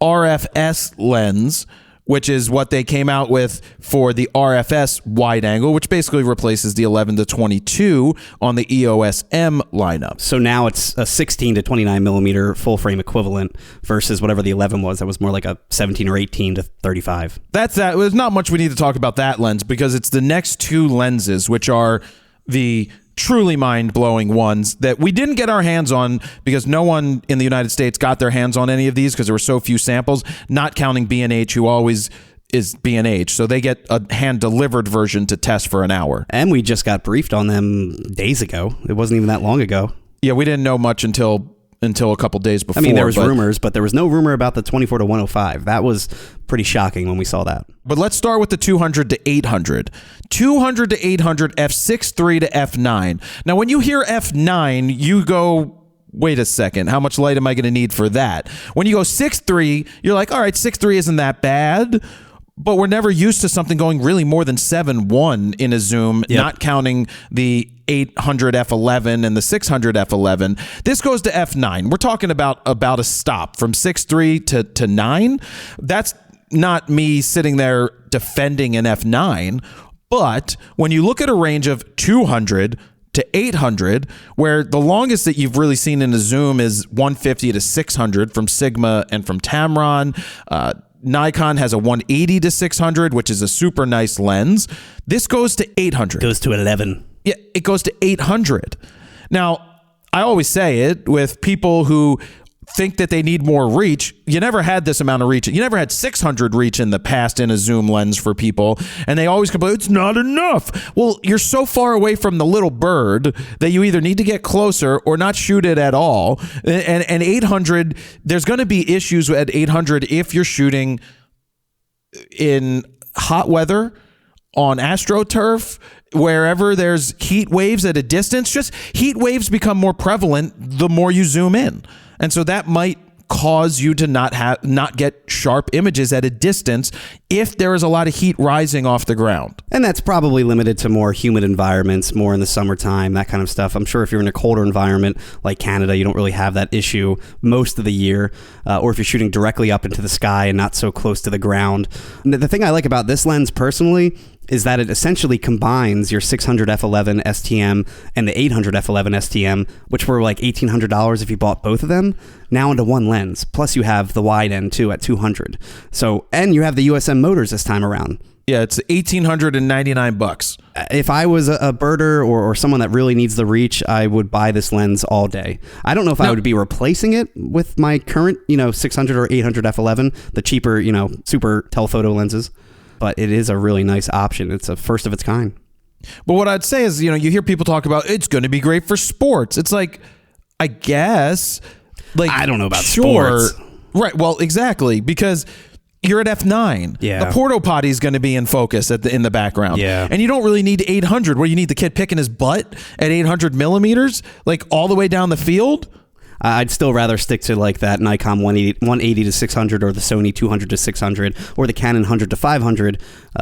RFS lens, which is what they came out with for the RFS wide angle, which basically replaces the 11 to 22 on the EOS M lineup. So now it's a 16 to 29 millimeter full frame equivalent versus whatever the 11 was. That was more like a 17 or 18 to 35. That's that. There's not much we need to talk about that lens because it's the next 2 lenses, which are the truly mind-blowing ones that we didn't get our hands on because no one in the United States got their hands on any of these because there were so few samples, not counting B&H, who always is B&H. So they get a hand-delivered version to test for an hour. And we just got briefed on them days ago. It wasn't even that long ago. Yeah, we didn't know much until a couple days before. I mean, there was rumors, but there was no rumor about the 24 to 105. That was pretty shocking when we saw that. But let's start with the 200 to 800. 200 to 800 f6.3 to f9. Now, when you hear f9, you go, wait a second, how much light am I going to need for that? When you go 6.3, you're like, all right, 6.3 isn't that bad. But we're never used to something going really more than 7.1 in a zoom, not counting the 800 f11 and the 600 f11. This goes to f9. We're talking about a stop from 6.3 to 9. That's not me sitting there defending an f9. But when you look at a range of 200 to 800, where the longest that you've really seen in a zoom is 150 to 600 from Sigma and from Tamron. Nikon has a 180 to 600, which is a super nice lens. This goes to 800. Goes to 11. Yeah, it goes to 800. Now, I always say it with people who think that they need more reach. You never had this amount of reach. You never had 600 reach in the past in a zoom lens for people, and they always complain, it's not enough. Well, you're so far away from the little bird that you either need to get closer or not shoot it at all. And 800, there's going to be issues at 800 if you're shooting in hot weather, on AstroTurf, wherever there's heat waves at a distance. Just heat waves become more prevalent the more you zoom in. And so that might cause you to not get sharp images at a distance if there is a lot of heat rising off the ground. And that's probably limited to more humid environments, more in the summertime, that kind of stuff. I'm sure if you're in a colder environment like Canada, you don't really have that issue most of the year, or if you're shooting directly up into the sky and not so close to the ground. The thing I like about this lens personally is that it essentially combines your 600 f11 STM and the 800 f11 STM, which were like $1,800 if you bought both of them, now into one lens. Plus you have the wide end too at 200. So, and you have the USM motors this time around. Yeah, it's $1,899. If I was a birder or someone that really needs the reach, I would buy this lens all day. I don't know if I would be replacing it with my current, 600 or 800 f11, the cheaper, super telephoto lenses. But it is a really nice option. It's a first of its kind. But what I'd say is, you hear people talk about it's going to be great for sports. It's like, I guess, like, I don't know about sports. Right. Well, exactly. Because you're at F9. Yeah. The porta potty is going to be in focus in the background. Yeah. And you don't really need 800 where you need the kid picking his butt at 800 millimeters, like all the way down the field. I'd still rather stick to like that Nikon 180 to 600 or the Sony 200 to 600 or the Canon 100 to 500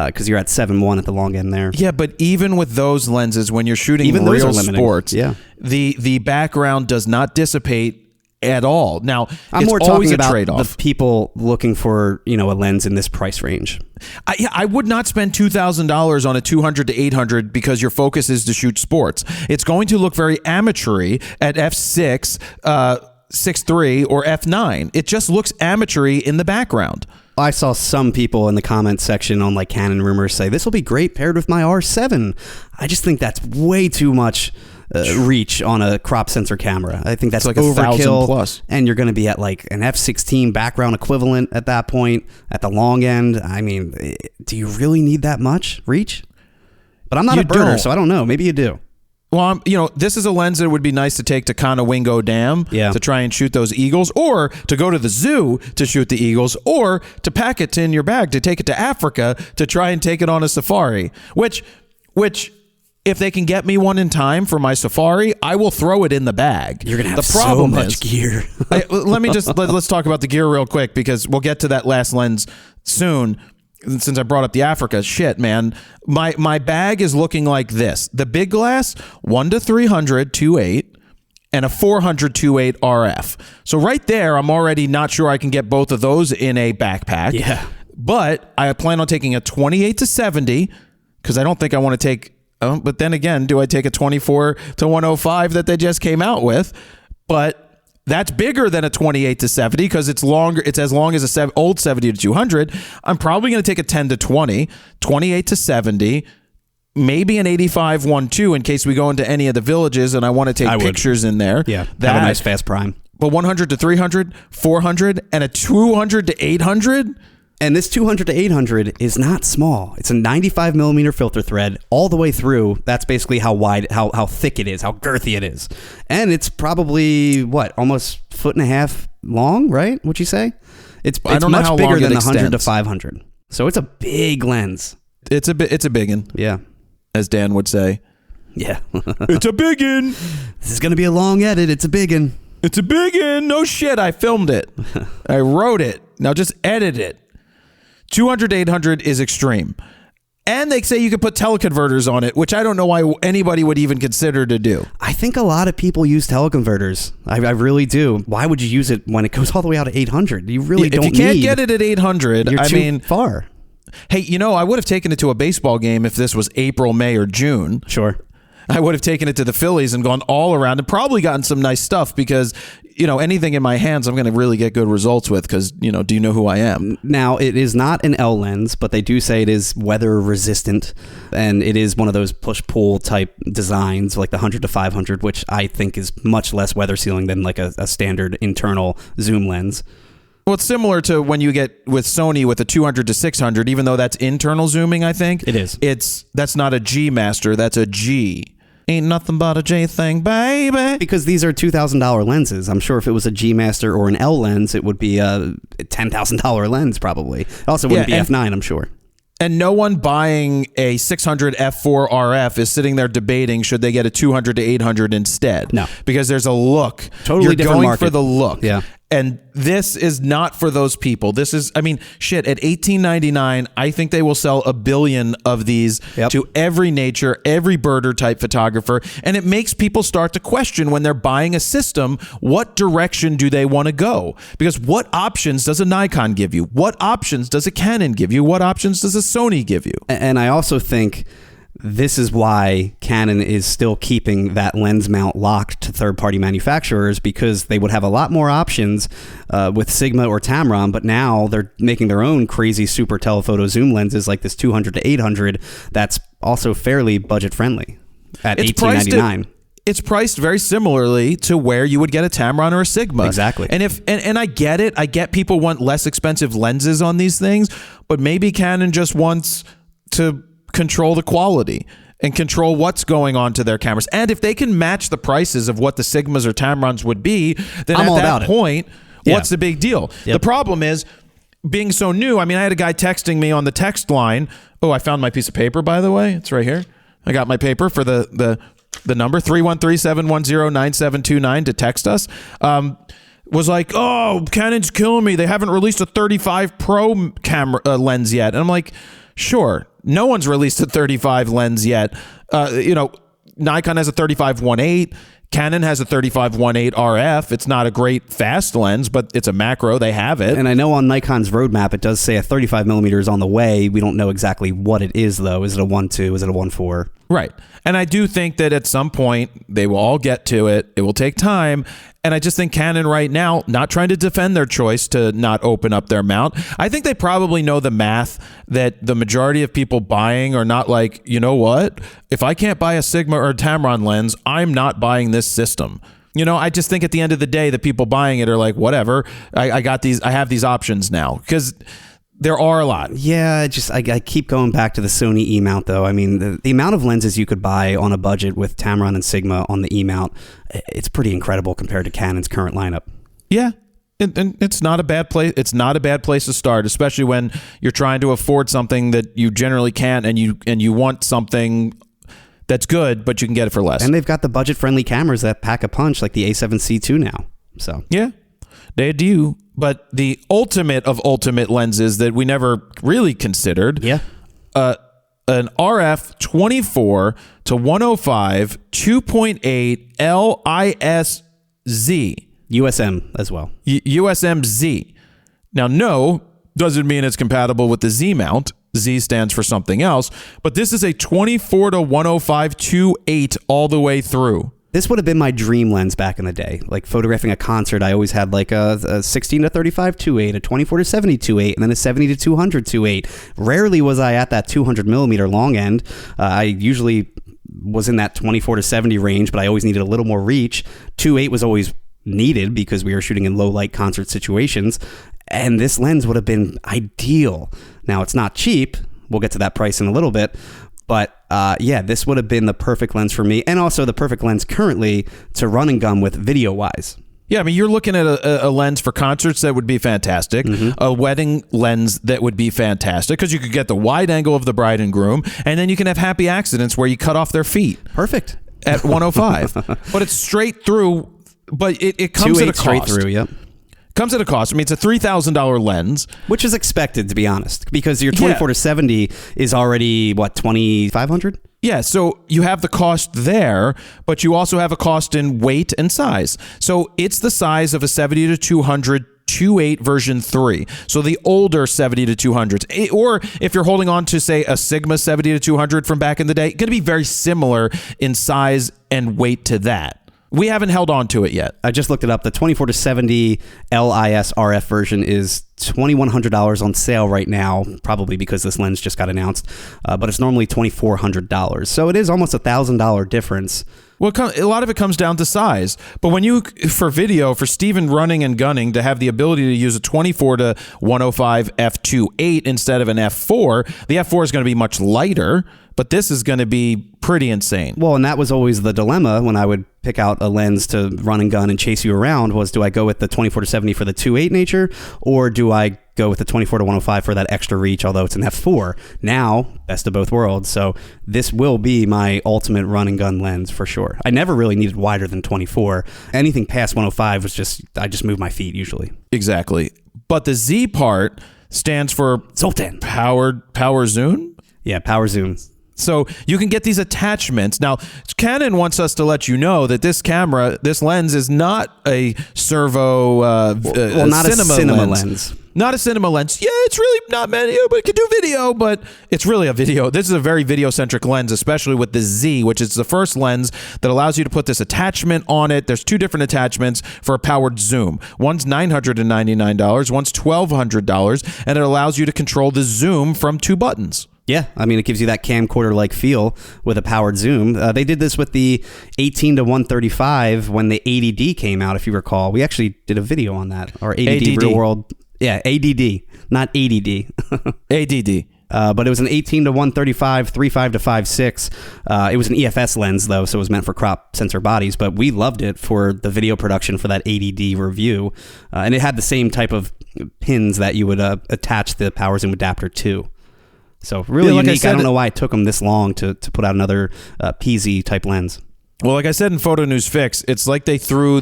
because you're at 7.1 at the long end there. Yeah, but even with those lenses, when you're shooting even real those are sports, yeah. the background does not dissipate at all. Now, I'm it's more always talking a about trade-off. the people looking for a lens in this price range. I would not spend $2,000 on a 200 to 800 because your focus is to shoot sports. It's going to look very amateur-y at f6, 6.3, or f9. It just looks amateur-y in the background. I saw some people in the comments section on like Canon rumors say this will be great paired with my R7. I just think that's way too much reach on a crop sensor camera. I think that's like overkill. 1,000+. And you're going to be at like an f16 background equivalent at that point at the long end. I mean, do you really need that much reach? But I'm not a birder, so I don't know. Maybe you do. Well, this is a lens that would be nice to take to Conowingo Dam to try and shoot those eagles, or to go to the zoo to shoot the eagles, or to pack it in your bag to take it to Africa to try and take it on a safari, which if they can get me one in time for my safari, I will throw it in the bag. You're going to have so much gear. Let's talk about the gear real quick because we'll get to that last lens soon. Since I brought up the Africa shit, man, my bag is looking like this. The big glass, 1 to 300 2.8 and a 400 2.8 RF. So right there, I'm already not sure I can get both of those in a backpack. Yeah. But I plan on taking a 28 to 70 because I don't think I want to take, but then again, do I take a 24 to 105 that they just came out with? But that's bigger than a 28 to 70 because it's longer. It's as long as a old 70 to 200. I'm probably going to take a 10 to 20, 28 to 70, maybe an 85 1.2 in case we go into any of the villages and I want to take pictures in there. Yeah, have a nice fast prime. But 100 to 300, 400, and a 200 to 800. And this 200 to 800 is not small. It's a 95 millimeter filter thread all the way through. That's basically how wide, how thick it is, how girthy it is. And it's probably, almost 1.5 feet long, right? Would you say? It's much bigger than the 100 to 500. So it's a big lens. It's a biggin. Yeah. As Dan would say. Yeah. It's a biggin. This is going to be a long edit. It's a biggin. It's a biggin. No shit. I filmed it. I wrote it. Now just edit it. 200 to 800 is extreme. And they say you could put teleconverters on it, which I don't know why anybody would even consider to do. I think a lot of people use teleconverters. I really do. Why would you use it when it goes all the way out to 800? You really don't need. If you can't get it at 800, you're too far. Hey, I would have taken it to a baseball game if this was April, May, or June. Sure. I would have taken it to the Phillies and gone all around and probably gotten some nice stuff because, anything in my hands, I'm going to really get good results with because, do you know who I am? Now, it is not an L lens, but they do say it is weather resistant, and it is one of those push-pull type designs, like the 100 to 500, which I think is much less weather sealing than like a standard internal zoom lens. Well, it's similar to when you get with Sony with a 200 to 600, even though that's internal zooming, I think. It is. That's not a G master, that's a G. Ain't nothing but a J thing, baby. Because these are $2,000 lenses. I'm sure if it was a G Master or an L lens, it would be a $10,000 lens probably. It also wouldn't be f9, I'm sure. And no one buying a 600 f4 RF is sitting there debating should they get a 200 to 800 instead. No. Because there's a look. Totally You're different going market. for the look. Yeah. And this is not for those people. This is, at $18.99, I think they will sell 1 billion of these to every nature, every birder type photographer. And it makes people start to question when they're buying a system, what direction do they want to go? Because what options does a Nikon give you? What options does a Canon give you? What options does a Sony give you? And I also think this is why Canon is still keeping that lens mount locked to third-party manufacturers, because they would have a lot more options with Sigma or Tamron, but now they're making their own crazy super telephoto zoom lenses like this 200 to 800 that's also fairly budget-friendly at $18.99. It's priced very similarly to where you would get a Tamron or a Sigma. Exactly. And I get it. I get people want less expensive lenses on these things, but maybe Canon just wants to control the quality and control what's going on to their cameras. And if they can match the prices of what the Sigmas or Tamrons would be, then I'm at all that about point, what's the big deal? Yep. The problem is being so new. I had a guy texting me on the text line. Oh, I found my piece of paper, by the way. It's right here. I got my paper for the number 313-710-9729 to text us. Was like, oh, Canon's killing me. They haven't released a 35 Pro camera lens yet. And I'm like, sure. No one's released a 35 lens yet. Nikon has a 35-1.8. Canon has a 35-1.8 RF. It's not a great fast lens, but it's a macro. They have it. And I know on Nikon's roadmap, it does say a 35 millimeter is on the way. We don't know exactly what it is, though. Is it a 1.2? Is it a 1.4? Right. And I do think that at some point, they will all get to it. It will take time. And I just think Canon right now, not trying to defend their choice to not open up their mount. I think they probably know the math that the majority of people buying are not like, you know what? If I can't buy a Sigma or a Tamron lens, I'm not buying this system. I just think at the end of the day, the people buying it are like, whatever. I have these options now because there are a lot. Yeah, I keep going back to the Sony E-mount, though. The amount of lenses you could buy on a budget with Tamron and Sigma on the E-mount, it's pretty incredible compared to Canon's current lineup. Yeah, and it's not a bad place. It's not a bad place to start, especially when you're trying to afford something that you generally can't, and you want something that's good, but you can get it for less. And they've got the budget-friendly cameras that pack a punch, like the A7C II now. So yeah, they do. But the ultimate of ultimate lenses that we never really considered, an RF 24 to 105 2.8 LISZ. USM as well. USM-Z. Now, no, doesn't mean it's compatible with the Z mount. Z stands for something else. But this is a 24 to 105 2.8 all the way through. This would have been my dream lens back in the day. Like photographing a concert, I always had like a 16 to 35 2.8, a 24 to 70 2.8, and then a 70 to 200 2.8. Rarely was I at that 200 millimeter long end. I usually was in that 24 to 70 range, but I always needed a little more reach. 2.8 was always needed because we were shooting in low light concert situations, and this lens would have been ideal. Now, it's not cheap. We'll get to that price in a little bit. But this would have been the perfect lens for me, and also the perfect lens currently to run and gun with video-wise. Yeah, you're looking at a lens for concerts that would be fantastic, a wedding lens that would be fantastic, because you could get the wide angle of the bride and groom, and then you can have happy accidents where you cut off their feet. Perfect. At 105. But it's straight through, but it comes at a cost. Straight through, yep. Comes at a cost. It's a $3,000 lens, which is expected, to be honest, because your 24 to 70 is already what, $2,500? Yeah, so you have the cost there, but you also have a cost in weight and size. So it's the size of a 70 to 200 2.8 version 3. So the older 70-200s. Or if you're holding on to, say, a Sigma 70-200 from back in the day, going to be very similar in size and weight to that. We haven't held on to it yet. I just looked it up. The 24-70 LIS RF version is $2,100 on sale right now, probably because this lens just got announced. But it's normally $2,400. So it is almost $1,000 difference. Well, a lot of it comes down to size. But when you, for video, for Steven running and gunning, to have the ability to use a 24-105 f2.8 instead of an f4, the f4 is going to be much lighter, but this is going to be pretty insane. Well, and that was always the dilemma when I would pick out a lens to run and gun and chase you around was, do I go with the 24-70 for the 2.8 nature, or do I go with the 24-105 for that extra reach, although it's an f4? Now, best of both worlds. So this will be my ultimate run and gun lens for sure. I never really needed wider than 24. Anything past 105 was just, I just move my feet usually. Exactly. But the Z part stands for Zoltan. Power zoom? Yeah, power zoom. So you can get these attachments. Now, Canon wants us to let you know that this lens is not a servo, not a cinema lens. Not a cinema lens. Yeah, it's really not many, but it can do video, but it's really a video. This is a very video-centric lens, especially with the Z, which is the first lens that allows you to put this attachment on it. There's two different attachments for a powered zoom. One's $999, one's $1,200, and it allows you to control the zoom from two buttons. Yeah, I mean, it gives you that camcorder-like feel with a powered zoom. They did this with the 18-135 when the ADD came out, if you recall. We actually did a video on that. Or ADD. Real World. Yeah, ADD, not ADD. ADD. But it was an 18-135, 3.5 to 5.6. It was an EFS lens, though, so it was meant for crop sensor bodies. But we loved it for the video production for that ADD review. And it had the same type of pins that you would attach the power zoom adapter to. So really unique. I don't know why it took them this long to put out another PZ type lens. Well, like I said in Photo News Fix, it's like they threw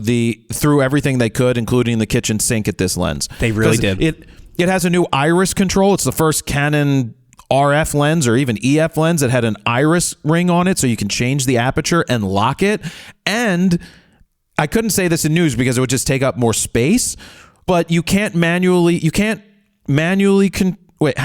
everything they could, including the kitchen sink, at this lens. They really did. It has a new iris control. It's the first Canon RF lens or even EF lens that had an iris ring on it, so you can change the aperture and lock it. And I couldn't say this in news because it would just take up more space, but you can't manually wait,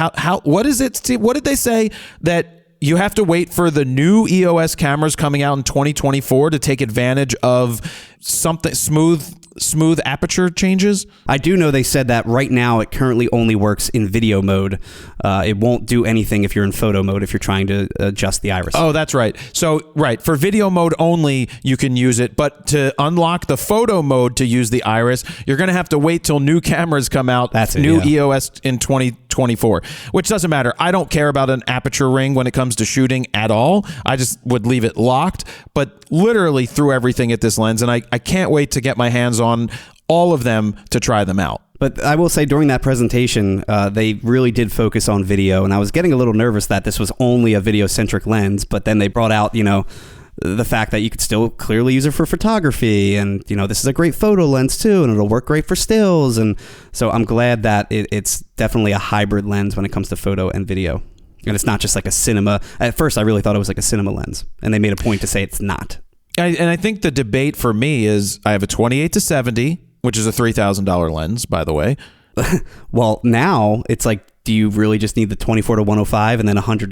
what is it? What did they say? That you have to wait for the new EOS cameras coming out in 2024 to take advantage of something smooth aperture changes? I do know they said that right now it currently only works in video mode. It won't do anything if you're in photo mode if you're trying to adjust the iris. Oh, that's right. So, right, for video mode only, you can use it, but to unlock the photo mode to use the iris, you're going to have to wait till new cameras come out. That's it, new yeah. EOS in 2024, which doesn't matter. I don't care about an aperture ring when it comes to shooting at all. I just would leave it locked, but literally threw everything at this lens, and I can't wait to get my hands on all of them to try them out. But I will say during that presentation, they really did focus on video, and I was getting a little nervous that this was only a video-centric lens, but then they brought out, the fact that you could still clearly use it for photography, and, this is a great photo lens too, and it'll work great for stills, and so I'm glad that it's definitely a hybrid lens when it comes to photo and video. And it's not just like a cinema. At first, I really thought it was like a cinema lens, and they made a point to say it's not. And I think the debate for me is I have a 28-70, which is a $3,000 lens, by the way. Well, now it's like, do you really just need the 24-105 and then 100-300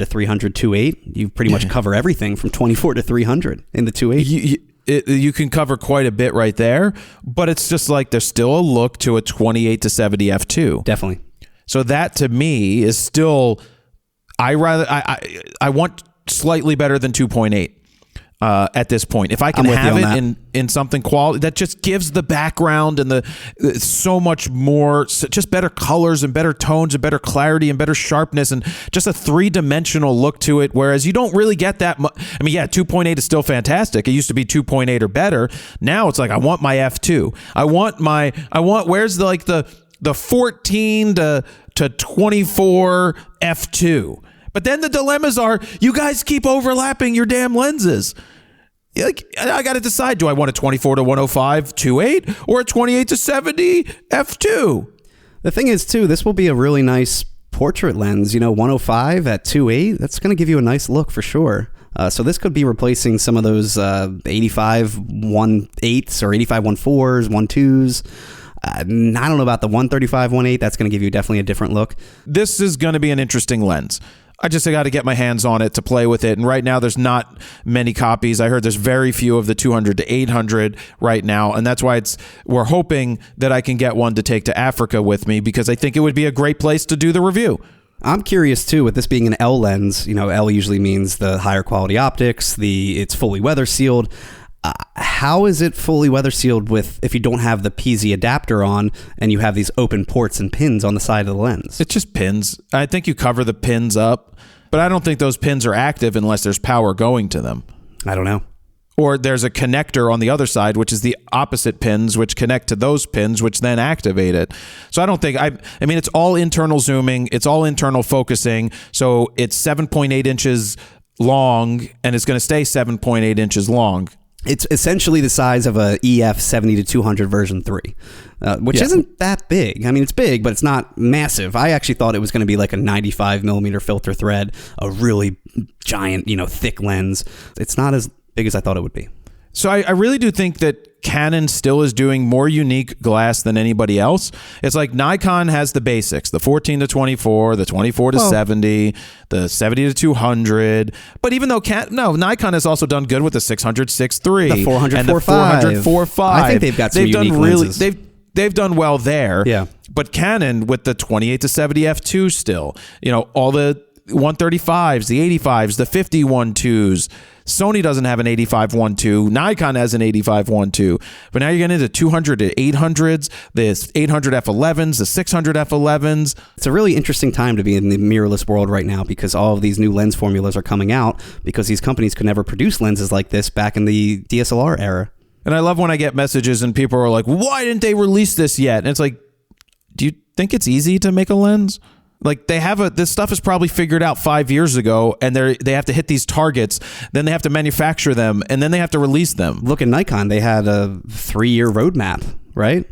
2.8? You pretty much cover everything from 24 to 300 in the 2.8. You can cover quite a bit right there, but it's just like there's still a look to a 28-70 f2. Definitely. So that to me is still, I want slightly better than 2.8. At this point, if I can have it in something quality that just gives the background and so much more, just better colors and better tones and better clarity and better sharpness and just a three-dimensional look to it, whereas you don't really get that much. I mean, yeah, 2.8 is still fantastic. It used to be 2.8 or better. Now it's like I want my f2. I want where's the 14 to 24 f2. But then the dilemmas are, you guys keep overlapping your damn lenses. Like, I got to decide, do I want a 24-105 2.8 or a 28-70 f2? The thing is, too, this will be a really nice portrait lens. 105 at 2.8, that's going to give you a nice look for sure. So this could be replacing some of those 85 1.8s or 85 1.4s, 1.2s. I don't know about the 135 1.8. That's going to give you definitely a different look. This is going to be an interesting lens. I just got to get my hands on it to play with it. And right now, there's not many copies. I heard there's very few of the 200 to 800 right now. And that's why we're hoping that I can get one to take to Africa with me, because I think it would be a great place to do the review. I'm curious too, with this being an L lens, L usually means the higher quality optics, it's fully weather sealed. How is it fully weather sealed if you don't have the PZ adapter on and you have these open ports and pins on the side of the lens? It's just pins. I think you cover the pins up, but I don't think those pins are active unless there's power going to them. I don't know. Or there's a connector on the other side, which is the opposite pins, which connect to those pins, which then activate it. So I don't think, I mean, it's all internal zooming. It's all internal focusing. So it's 7.8 inches long, and it's going to stay 7.8 inches long. It's essentially the size of a EF 70-200 version 3, which isn't that big. I mean, it's big, but it's not massive. I actually thought it was going to be like a 95 millimeter filter thread, a really giant, thick lens. It's not as big as I thought it would be. So I really do think that Canon still is doing more unique glass than anybody else. It's like Nikon has the basics, the 14 to 24, the 24 to 70, the 70 to 200. But even though Nikon has also done good with the 600 6.3, the 400 and the 400 4.5. I think they've got some unique lenses. They've done well there. Yeah. But Canon with the 28 to 70 f2 still, all the 135s, the 85s, the 51.2s. Sony doesn't have an 85 1.2. Nikon has an 85 1.2. But now you're getting into 200 to 800s, the 800 f11s, the 600 f11s. It's a really interesting time to be in the mirrorless world right now, because all of these new lens formulas are coming out because these companies could never produce lenses like this back in the DSLR era. And I love when I get messages and people are like, why didn't they release this yet? And it's like, do you think it's easy to make a lens? Like this stuff is probably figured out 5 years ago, and they have to hit these targets, then they have to manufacture them, and then they have to release them. Look at Nikon. They had a 3-year roadmap, right?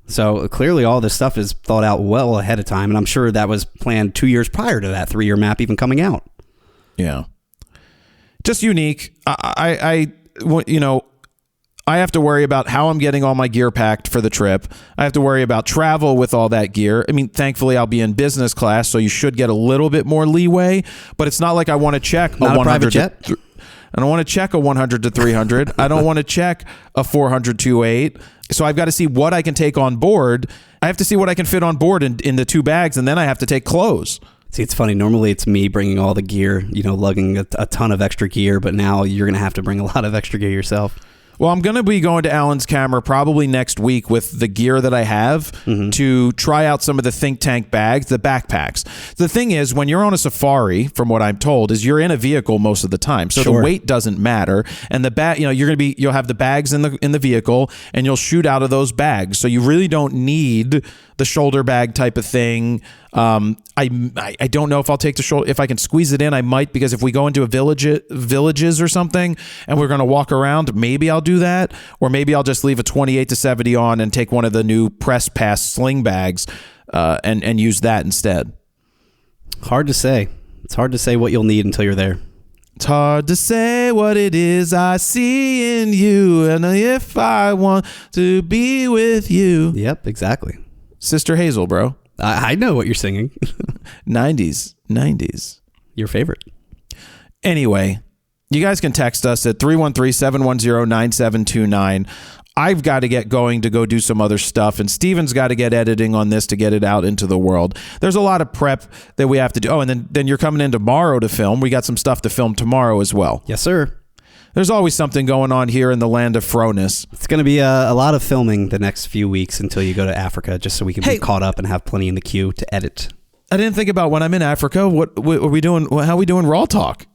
So clearly all this stuff is thought out well ahead of time, and I'm sure that was planned 2 years prior to that 3-year map even coming out. Yeah. Just unique. I have to worry about how I'm getting all my gear packed for the trip. I have to worry about travel with all that gear. I mean, thankfully, I'll be in business class, so you should get a little bit more leeway. But it's not like I want to check a 100 jet. I don't want to check a 100 to 300. I don't want to check a 400 2.8. So I've got to see what I can take on board. I have to see what I can fit on board in the 2 bags, and then I have to take clothes. See, it's funny. Normally, it's me bringing all the gear, lugging a ton of extra gear. But now you're going to have to bring a lot of extra gear yourself. Well, I'm going to be going to Alan's camera probably next week with the gear that I have to try out some of the Think Tank bags, the backpacks. The thing is, when you're on a safari, from what I'm told, is you're in a vehicle most of the time, so the weight doesn't matter. And the bag, you'll have the bags in the vehicle, and you'll shoot out of those bags. So you really don't need the shoulder bag type of thing. I don't know if I'll take the shoulder. If I can squeeze it in, I might, because if we go into villages or something and we're going to walk around, maybe I'll do that, or maybe I'll just leave a 28 to 70 on and take one of the new Press Pass sling bags and use that instead. Hard to say. It's hard to say what you'll need until you're there. It's hard to say what it is I see in you, and if I want to be with you. Yep, exactly. Sister Hazel, bro. I know what you're singing. 90s. Your favorite. Anyway, you guys can text us at 313-710-9729. I've got to get going to go do some other stuff, and Steven's got to get editing on this to get it out into the world. There's a lot of prep that we have to do. Oh, and then you're coming in tomorrow to film. We got some stuff to film tomorrow as well. Yes, sir. There's always something going on here in the land of Froness. It's going to be a lot of filming the next few weeks until you go to Africa, just so we can be caught up and have plenty in the queue to edit. I didn't think about when I'm in Africa. What are we doing? How are we doing RAWtalk?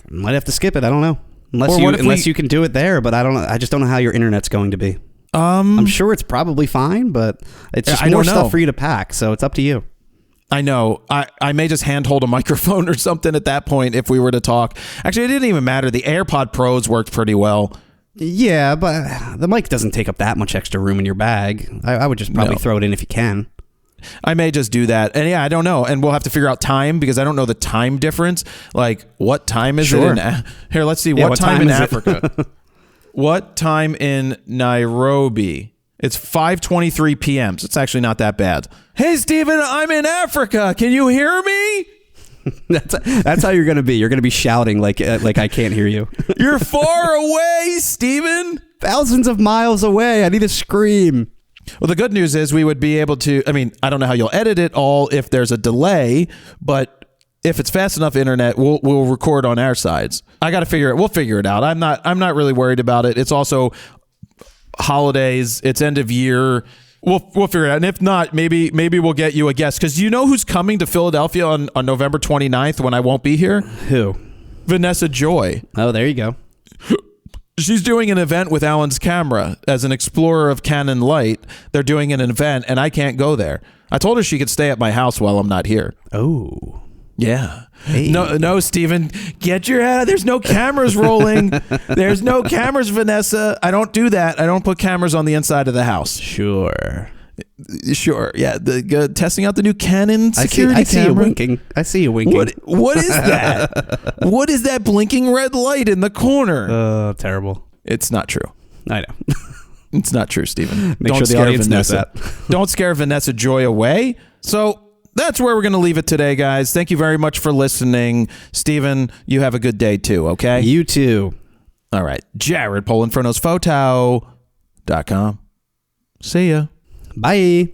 Might have to skip it. I don't know. Unless you can do it there, but I don't know. I just don't know how your internet's going to be. I'm sure it's probably fine, but it's just more stuff for you to pack, so it's up to you. I know. I may just handhold a microphone or something at that point if we were to talk. Actually, it didn't even matter. The AirPod Pros worked pretty well. Yeah, but the mic doesn't take up that much extra room in your bag. I would just probably throw it in if you can. I may just do that. And yeah, I don't know. And we'll have to figure out time, because I don't know the time difference. Like, what time is it? Here, let's see. What time in Africa? What time in Nairobi? It's 5:23 p.m. So it's actually not that bad. Hey, Steven, I'm in Africa. Can you hear me? That's how you're going to be. You're going to be shouting like I can't hear you. You're far away, Steven. Thousands of miles away. I need to scream. Well, the good news is we would be able to, I mean, I don't know how you'll edit it all if there's a delay, but if it's fast enough internet, we'll record on our sides. I got to figure it. We'll figure it out. I'm not really worried about it. It's also holidays. It's end of year. We'll figure it out. And if not, maybe we'll get you a guest. Because you know who's coming to Philadelphia on November 29th when I won't be here? Who? Vanessa Joy. Oh, there you go. She's doing an event with Alan's camera as an explorer of Canon light. They're doing an event, and I can't go there. I told her she could stay at my house while I'm not here. Oh. Yeah. Hey. No, Steven, get your head. There's no cameras rolling. There's no cameras, Vanessa. I don't do that. I don't put cameras on the inside of the house. Sure. Yeah. Testing out the new Canon security I see camera. you winking. I see you winking. What is that? What is that blinking red light in the corner? Terrible. It's not true. I know. It's not true, Steven. Make sure the audience knows that. Don't scare Vanessa Joy away. So that's where we're going to leave it today, guys. Thank you very much for listening. Steven, you have a good day too, okay? You too. All right. Jared, PolinFronosPhoto.com. See ya. Bye.